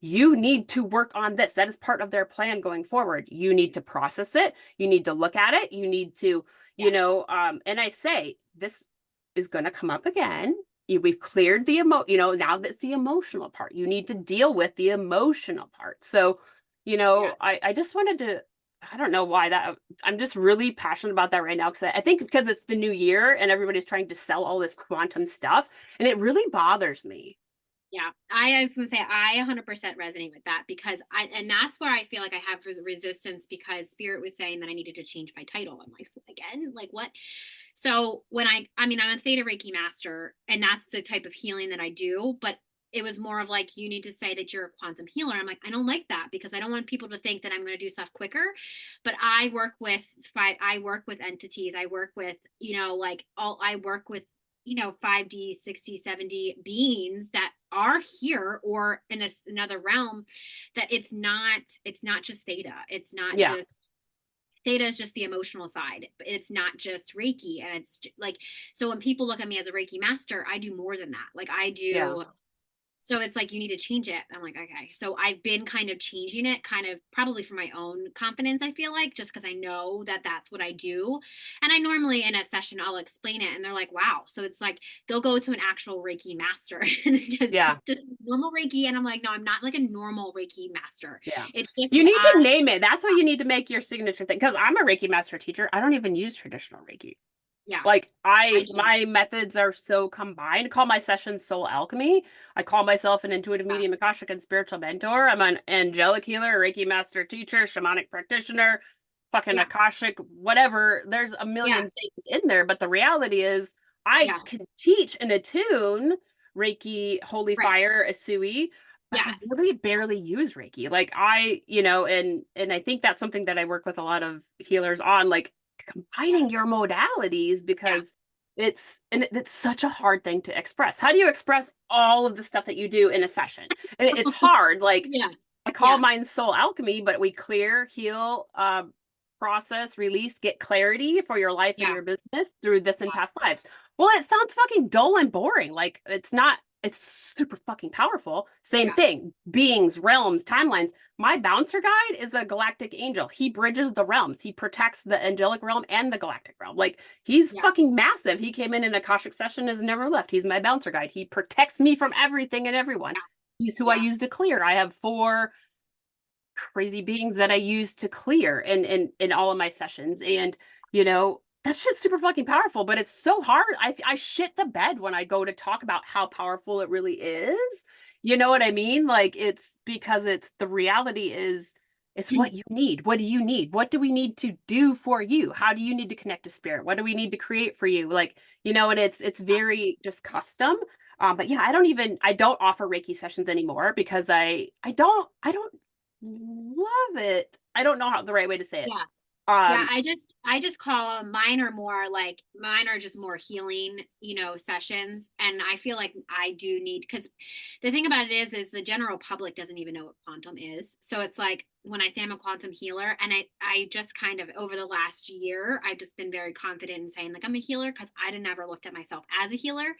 you need to work on this. That is part of their plan going forward. You need to process it. You need to look at it. You need to, Yeah. and I say, this is going to come up again. We've cleared the now that's the emotional part. You need to deal with the emotional part. So, Yes. I just wanted to, I don't know why that, I'm just really passionate about that right now because I think because it's the new year and everybody's trying to sell all this quantum stuff, and it really bothers me. Yeah, I was gonna say I 100% resonate with that because and that's where I feel like I have resistance because Spirit was saying that I needed to change my title. I'm like, again, like what? So when I mean, I'm a Theta Reiki master, and that's the type of healing that I do, but it was more of like, you need to say that you're a quantum healer. I'm like, I don't like that because I don't want people to think that I'm going to do stuff quicker. But I work with entities. I work with, I work with 5D, 60, 70 beings that are here or in another realm, that it's not just theta. It's not Yeah. just theta is just the emotional side, but it's not just Reiki. And it's like, so when people look at me as a Reiki master, I do more than that. Like I Yeah. do, so it's like, you need to change it. I'm like, okay. So I've been kind of changing it, kind of probably for my own confidence, I feel like, just because I know that that's what I do. And I normally in a session, I'll explain it and they're like, wow. So it's like, they'll go to an actual Reiki master and it's Yeah. just normal Reiki. And I'm like, no, I'm not like a normal Reiki master. Yeah. It's just You what need to name it. That's what you need to make your signature thing. Because I'm a Reiki master teacher. I don't even use traditional Reiki. yeah, Like I do. my methods are so combined. I call my sessions soul alchemy. I call myself an intuitive Yeah, medium, Akashic, and spiritual mentor. I'm an angelic healer, Reiki master teacher, shamanic practitioner, fucking yeah, Akashic, whatever. There's a yeah, million things in there, but the reality is I yeah, can teach and attune Reiki, holy right. fire, Asui, but I Yes. really barely use Reiki. Like and I think that's something that I work with a lot of healers on, like combining your modalities Yeah. because it's such a hard thing to express. How do you express all of the stuff that you do in a session? And it's hard. Like Yeah. I call Yeah. mine soul alchemy, but we clear, heal, process, release, get clarity for your life and Yeah. your business through this and past lives. Well, it sounds fucking dull and boring. Like it's not, it's super fucking powerful. Same Yeah. thing. Beings, realms, timelines. My bouncer guide is a galactic angel. He bridges the realms. He protects the angelic realm and the galactic realm. Like he's Yeah. fucking massive. He came in an Akashic session, has never left. He's my bouncer guide. He protects me from everything and everyone. He's who I Yeah. use to clear. I have four crazy beings that I use to clear in all of my sessions. And that shit's super fucking powerful, but it's so hard. I shit the bed when I go to talk about how powerful it really is. You know what I mean? Like it's because it's the reality is it's Yeah. what you need. What do you need? What do we need to do for you? How do you need to connect to spirit? What do we need to create for you? Like, and it's very just custom. But yeah, I don't offer Reiki sessions anymore because I don't love it. I don't know how the right way to say it. Yeah. Yeah, Um, I just call them, mine are more like, mine are just more healing, sessions. And I feel like I do need, because the thing about it is the general public doesn't even know what quantum is. So it's like when I say I'm a quantum healer, and I just kind of over the last year, I've just been very confident in saying like I'm a healer because I had never looked at myself as a healer.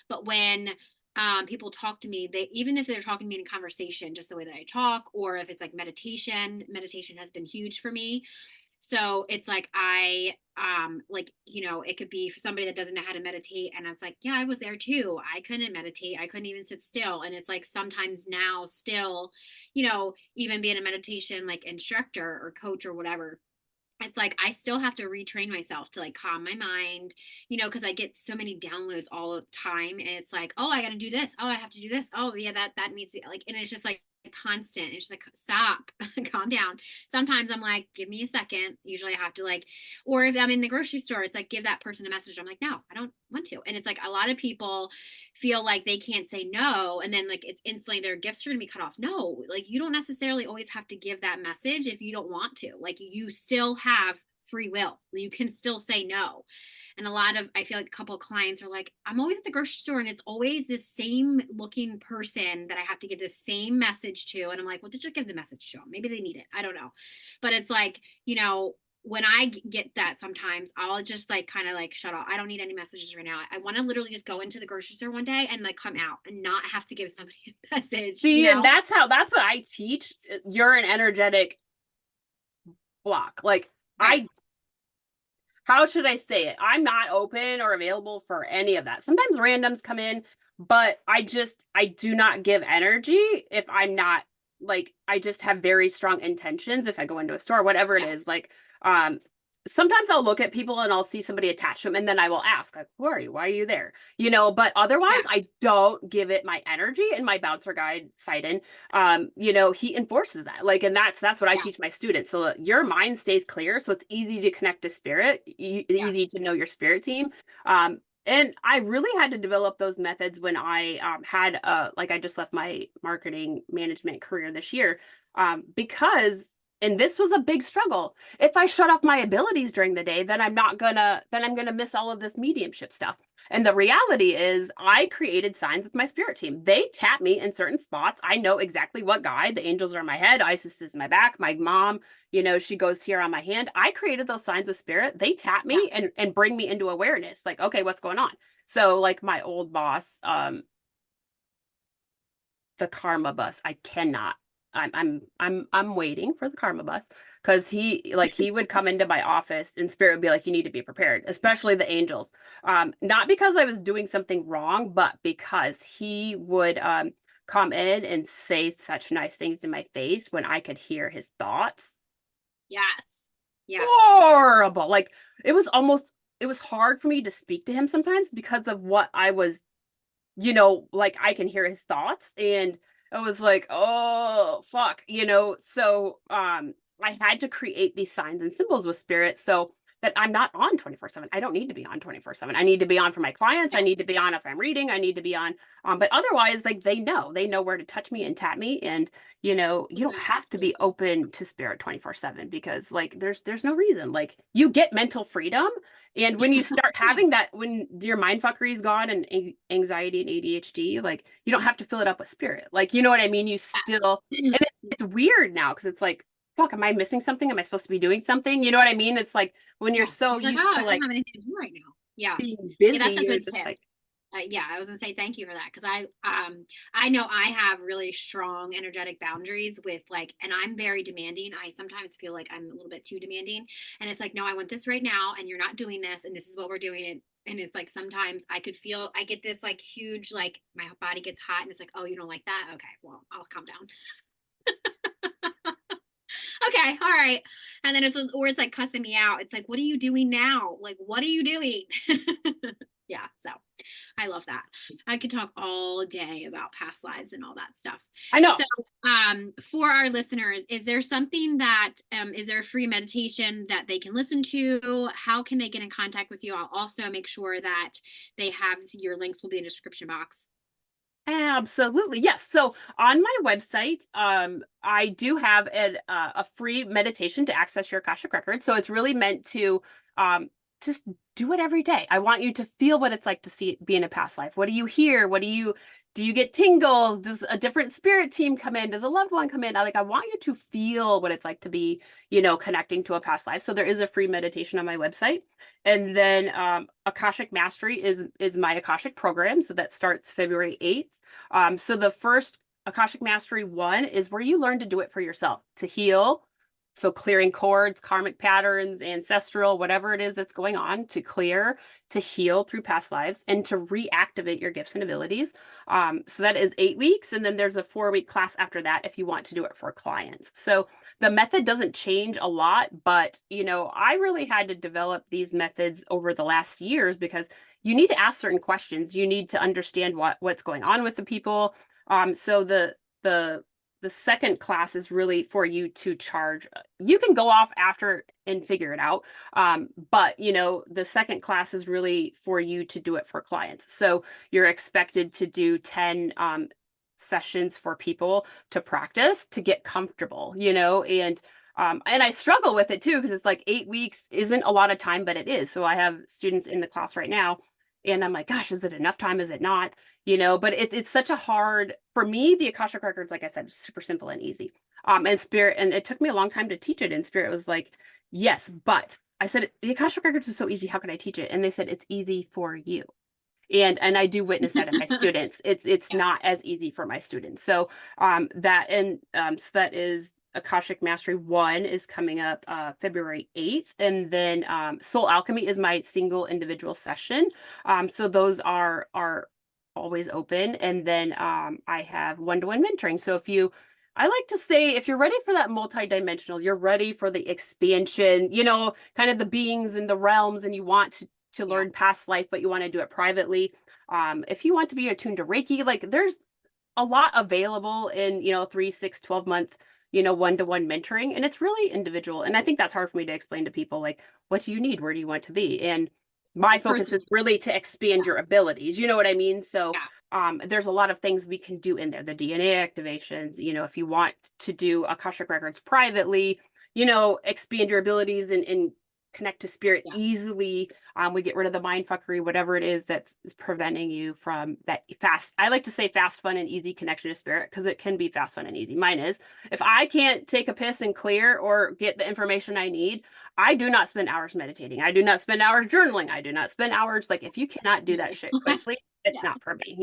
But when people talk to me, they, even if they're talking to me in conversation, just the way that I talk, or if it's like meditation has been huge for me. So it's like like, it could be for somebody that doesn't know how to meditate, and it's like, yeah, I was there too. I couldn't meditate. I couldn't even sit still. And it's like sometimes now still, even being a meditation like instructor or coach or whatever, it's like I still have to retrain myself to like calm my mind, because I get so many downloads all the time, and it's like, oh, I got to do this. Oh, I have to do this. Oh, yeah, that needs to be like, and it's just like constant. It's just like, stop, calm down. Sometimes I'm like, give me a second. Usually I have to like, or if I'm in the grocery store, it's like, give that person a message. I'm like, no, I don't want to. And it's like a lot of people feel like they can't say no, and then like it's instantly their gifts are going to be cut off. No, like you don't necessarily always have to give that message if you don't want to. Like you still have free will. You can still say no. And a lot of, I feel like a couple of clients are like, I'm always at the grocery store and it's always this same looking person that I have to give the same message to. And I'm like, well, just give the message to them. Maybe they need it. I don't know. But it's like, when I get that, sometimes I'll just like kind of like shut off. I don't need any messages right now. I want to literally just go into the grocery store one day and like come out and not have to give somebody a message, See, and that's what I teach. You're an energetic block. Like Right. how should I say it? I'm not open or available for any of that. Sometimes randoms come in, but I do not give energy if I'm not like, I just have very strong intentions if I go into a store, whatever it Yeah. is. Like, sometimes I'll look at people and I'll see somebody attached to them, and then I will ask, like, who are you? Why are you there? But otherwise Yeah. I don't give it my energy. And my bouncer guide, Sidon, he enforces that. Like, and that's what I Yeah. teach my students. So your mind stays clear. So it's easy to connect to spirit, Yeah. easy to know your spirit team. And I really had to develop those methods when I had like, I just left my marketing management career this year, because, and this was a big struggle. If I shut off my abilities during the day, then I'm gonna miss all of this mediumship stuff. And the reality is I created signs with my spirit team. They tap me in certain spots. I know exactly what guide. The angels are in my head, Isis is in my back, my mom, she goes here on my hand. I created those signs with spirit. They tap Yeah. me and bring me into awareness. Like, okay, what's going on? So like my old boss, the karma bus. I cannot. I'm waiting for the karma bus, because he would come into my office and spirit would be like, you need to be prepared, especially the angels. Not because I was doing something wrong, but because he would come in and say such nice things in my face when I could hear his thoughts. Yes. Yeah. Horrible. Like, it was hard for me to speak to him sometimes because of what I was, like, I can hear his thoughts, and I was like, oh fuck, so I had to create these signs and symbols with spirit so that I'm not on 24/7. I don't need to be on 24/7. I need to be on for my clients. I Yeah. need to be on if I'm reading. I need to be on, but otherwise, like, they know where to touch me and tap me. And you don't have That's to so be cool. open to spirit 24/7, because like there's no reason. Like, you get mental freedom, and when you start Yeah. having that, when your mind fuckery is gone, and anxiety and ADHD, like, you don't have to fill it up with spirit. Like, you know what I mean? You still, Yeah. and it's weird now, because it's like, fuck, am I missing something? Am I supposed to be doing something? You know what I mean? It's like when you're Yeah. so You're like, used oh, to I don't like have anything to do right now. Yeah. being Yeah, busy, that's a you're good just tip. like, Yeah, I was gonna say thank you for that, because I know I have really strong energetic boundaries with like, and I'm very demanding. I sometimes feel like I'm a little bit too demanding, and it's like, no, I want this right now, and you're not doing this, and this is what we're doing. And it's like sometimes I get this like huge, like my body gets hot, and it's like, oh, you don't like that? Okay, well, I'll calm down. Okay, all right. And then or it's like cussing me out. It's like, what are you doing now? Like, what are you doing? Yeah, so I love that. I could talk all day about past lives and all that stuff. I know. So, for our listeners, is there something that, is there a free meditation that they can listen to? How can they get in contact with you? I'll also make sure that they have your links will be in the description box. Absolutely. Yes. So on my website, I do have a free meditation to access your Akashic record. So it's really meant to just do it every day. I want you to feel what it's like to be in a past life. What do you hear? What do you Do you get tingles? Does a different spirit team come in? Does a loved one come in? I want you to feel what it's like to be, connecting to a past life. So there is a free meditation on my website. And then Akashic Mastery is my Akashic program. So that starts February 8th. So the first Akashic Mastery 1 is where you learn to do it for yourself, to heal. So clearing cords, karmic patterns, ancestral, whatever it is that's going on, to clear, to heal through past lives, and to reactivate your gifts and abilities. So that is 8 weeks. And then there's a 4-week class after that if you want to do it for clients. So the method doesn't change a lot, but I really had to develop these methods over the last years because you need to ask certain questions. You need to understand what's going on with the people. So the second class is really for you to charge. You can go off after and figure it out. But the second class is really for you to do it for clients. So you're expected to do 10 sessions for people to practice, to get comfortable, and I struggle with it too, because it's like 8 weeks isn't a lot of time, but it is. So I have students in the class right now, and I'm like, gosh, is it enough time? Is it not? But it's such a hard, for me, the Akashic Records, like I said, super simple and easy. And Spirit, and it took me a long time to teach it. And Spirit was like, yes, but I said, the Akashic Records is so easy. How can I teach it? And they said, it's easy for you. And I do witness that in my students. It's Yeah. not as easy for my students. So so that is Akashic Mastery 1 is coming up February 8th. And then Soul Alchemy is my single individual session. So those are always open. And then I have one-to-one mentoring. So I like to say, if you're ready for that multidimensional, you're ready for the expansion, kind of the beings and the realms, and you want to Yeah. learn past life, but you want to do it privately. If you want to be attuned to Reiki, like there's a lot available in 3, 6, 12 month one-to-one mentoring, and it's really individual. And I think that's hard for me to explain to people, like, what do you need, where do you want to be? And my Like focus person. is really to expand your abilities, you know what I mean? So Yeah. there's a lot of things we can do in there, the DNA activations, if you want to do Akashic Records privately, expand your abilities and connect to spirit Yeah. easily. We get rid of the mind fuckery, whatever it is that's preventing you from that fast. I like to say fast, fun, and easy connection to spirit, because it can be fast, fun, and easy. Mine is. If I can't take a piss and clear or get the information I need, I do not spend hours meditating. I do not spend hours journaling. I do not spend hours. Like, if you cannot do that No. shit quickly, it's Yeah. not for me.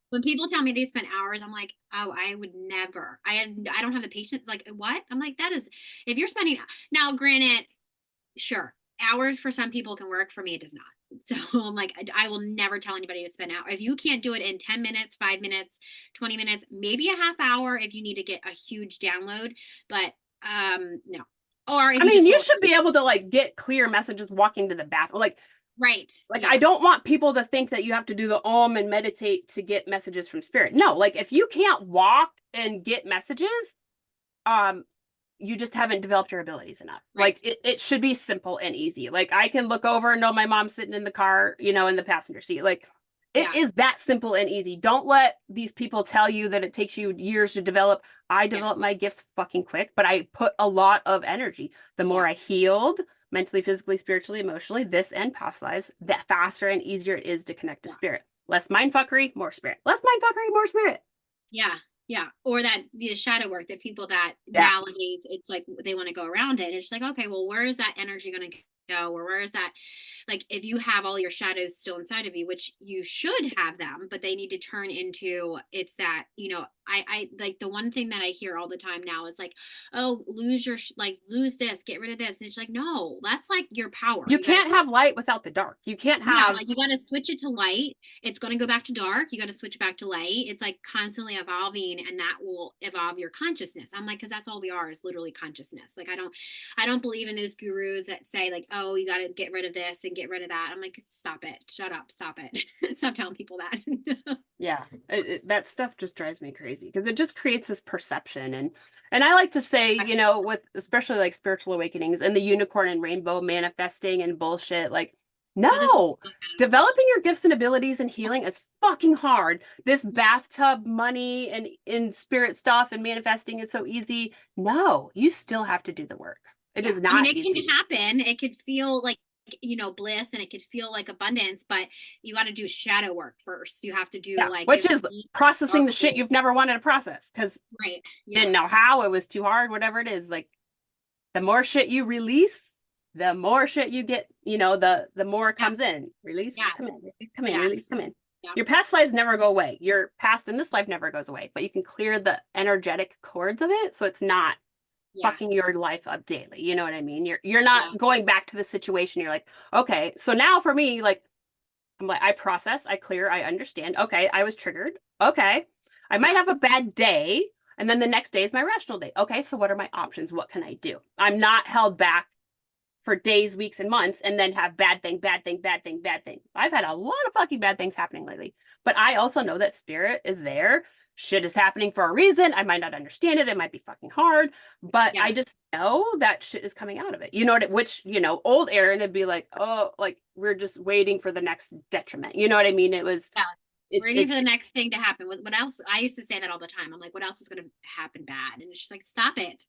When people tell me they spend hours, I'm like, oh, I would never. I don't have the patience. Like, what? I'm like, that is, if you're spending now, granted, sure, hours for some people can work. For me, it does not. So I'm like, I will never tell anybody to spend out. If you can't do it in 10 minutes, 5 minutes, 20 minutes, maybe a half hour if you need to get a huge download, but no. Or if I you mean, just you want, should be able to like get clear messages walking to the bathroom. right. Like, I Yeah. don't want people to think that you have to do the om and meditate to get messages from spirit. No, like, if you can't walk and get messages, um, you just haven't developed your abilities enough. Like, Right. it should be simple and easy. Like, I can look over and know my mom's sitting in the car, in the passenger seat. Like, it Yeah. is that simple and easy. Don't let these people tell you that it takes you years to develop. I Yeah. developed my gifts fucking quick, but I put a lot of energy. The more Yeah. I healed mentally, physically, spiritually, emotionally, this and past lives, that faster and easier it is to connect to Yeah. spirit. Less mind fuckery, more spirit. Less mind fuckery, more spirit. Yeah. Yeah. Or that the shadow work, that people that Yeah. nowadays it's like they want to go around it. It's like, okay, well, where is that energy going to go? Or where is that? Like, if you have all your shadows still inside of you, which you should have them, but they need to turn into, it's that, I like the one thing that I hear all the time now is like, oh, lose your, like, lose this, get rid of this. And it's like, no, that's like your power. You You got to, can't have light without the dark. You can't yeah, have like you got to switch it to light. It's going to go back to dark. You got to switch back to light. It's like constantly evolving, and that will evolve your consciousness. I'm like, because that's all we are, is literally consciousness. Like, I don't believe in those gurus that say like, oh, you got to get rid of this and get rid of that. I'm like, stop it, shut up, stop it. Stop telling people that. Yeah, that stuff just drives me crazy, because it just creates this perception. And I like to say, with especially like spiritual awakenings and the unicorn and rainbow manifesting and bullshit, like, What does no, that mean? developing your gifts and abilities and healing is fucking hard. This bathtub money and in spirit stuff and manifesting is so easy. No, you still have to do the work. It Yeah. is I mean, not it can easy. happen. It could feel like bliss, and it could feel like abundance, but you got to do shadow work first. You have to do Yeah, like which go is deep, processing dark the shit hole. you've never wanted to process because Right. Yeah. didn't know how, it was too hard, whatever it is. Like the more shit you release, the more shit you get, the more it Yeah. comes in. Release, Yes. come in, release, come in, release, come Yes. in. Yep. Your past lives never go away. Your past in this life never goes away, but you can clear the energetic cords of it so it's not fucking Yes. your life up daily. You know what I mean? You're Yeah. not going back to the situation. You're like, okay, so now for me, like I'm like, I process, I clear, I understand. Okay, I was triggered. Okay. I might have Yes. a bad day. And then the next day is my rational day. Okay, so what are my options? What can I do? I'm not held back for days, weeks, and months and then have bad thing, bad thing, bad thing, bad thing. I've had a lot of fucking bad things happening lately. But I also know that spirit is there. Shit is happening for a reason. I might not understand it. It might be fucking hard, but Yeah. I just know that shit is coming out of it. You know what? Which, old Erin would be like, oh, like we're just waiting for the next detriment. You know what I mean? Yeah. Waiting for the It's, next thing to happen. What else? I used to say that all the time. I'm like, what else is going to happen bad? And it's just like, stop it.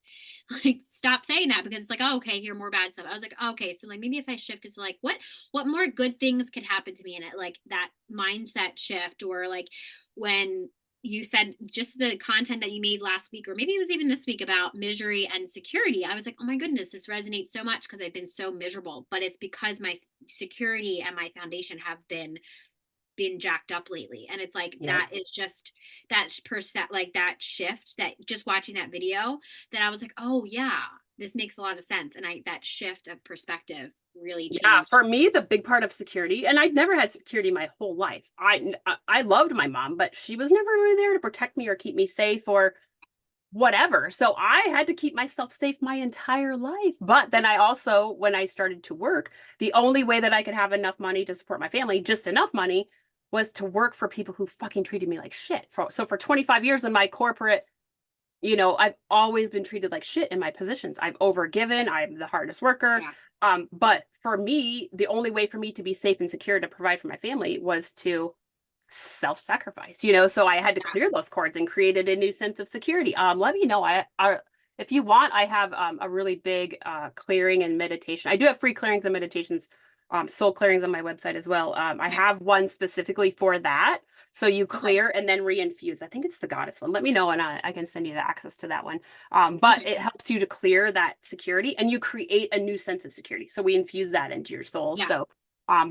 Like, stop saying that, because it's like, oh, okay, hear more bad stuff. I was like, oh, okay, so like maybe if I shifted to like, what more good things could happen to me in it, like that mindset shift, or like when you said just the content that you made last week, or maybe it was even this week, about misery and security. I was like, oh my goodness, this resonates so much because I've been so miserable, but it's because my security and my foundation have been jacked up lately. And it's like, yep. that is just that percent, like that shift, that just watching that video, that I was like, oh yeah, this makes a lot of sense. And that shift of perspective really Yeah, changed. for me, the big part of security, and I'd never had security my whole life. I loved my mom, but she was never really there to protect me or keep me safe or whatever. So I had to keep myself safe my entire life. But then I also, when I started to work, the only way that I could have enough money to support my family, just enough money, was to work for people who fucking treated me like shit. So for 25 years in my corporate, I've always been treated like shit in my positions. I've overgiven. I'm the hardest worker. Yeah. But for me, the only way for me to be safe and secure to provide for my family was to self-sacrifice, so I had to Yeah. clear those cords and created a new sense of security. Let me know. If you want, I have a really big clearing and meditation. I do have free clearings and meditations, soul clearings on my website as well. I Okay. have one specifically for that. So you Okay. clear and then reinfuse. I think it's the goddess one. Let me know and I can send you the access to that one. But Okay. it helps you to clear that security and you create a new sense of security. So we infuse that into your soul. Yeah. So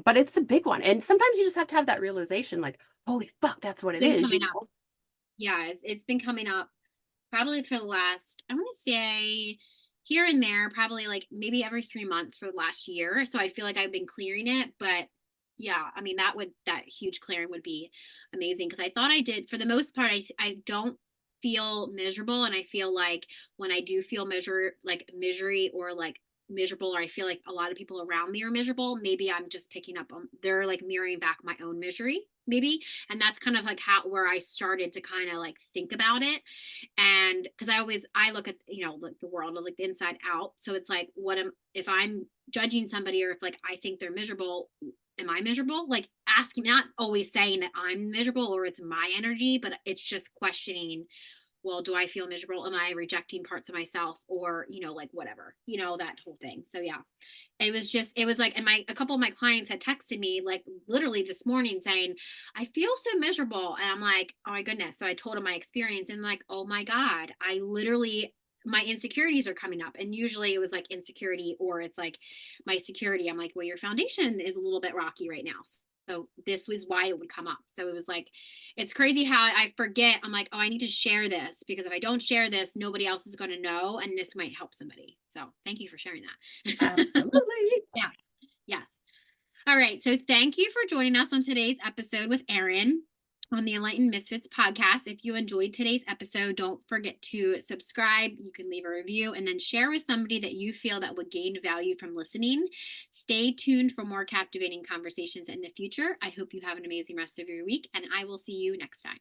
but it's a big one. And sometimes you just have to have that realization, like, holy fuck, that's what It's it been is, coming up. Yeah. It's been coming up probably for the last, I want to say, here and there, probably like maybe every 3 months for the last year. So I feel like I've been clearing it. But yeah, I mean, that huge clearing would be amazing, because I thought I did, for the most part. I don't feel miserable, and I feel like when I do feel misery, or like miserable, or I feel like a lot of people around me are miserable, maybe I'm just picking up on, they're like mirroring back my own misery, maybe. And that's kind of like how, where I started to kind of like think about it. And because I look at, like the world like the inside out. So it's like, if I'm judging somebody, or if like I think they're miserable, am I miserable? Like asking, not always saying that I'm miserable or it's my energy, but it's just questioning, well, do I feel miserable? Am I rejecting parts of myself, or, like whatever, that whole thing. So yeah, it was like, and a couple of my clients had texted me like literally this morning saying, I feel so miserable. And I'm like, oh my goodness. So I told them my experience, and like, oh my God, I literally, my insecurities are coming up. And usually it was like insecurity, or it's like my security. I'm like, well, your foundation is a little bit rocky right now. So this was why it would come up. So it was like, it's crazy how I forget. I'm like, oh, I need to share this, because if I don't share this, nobody else is going to know. And this might help somebody. So thank you for sharing that. Absolutely. Yes. Yes. All right. So thank you for joining us on today's episode with Erin on the Enlightened Misfits podcast. If you enjoyed today's episode, don't forget to subscribe. You can leave a review and then share with somebody that you feel that would gain value from listening. Stay tuned for more captivating conversations in the future. I hope you have an amazing rest of your week, and I will see you next time.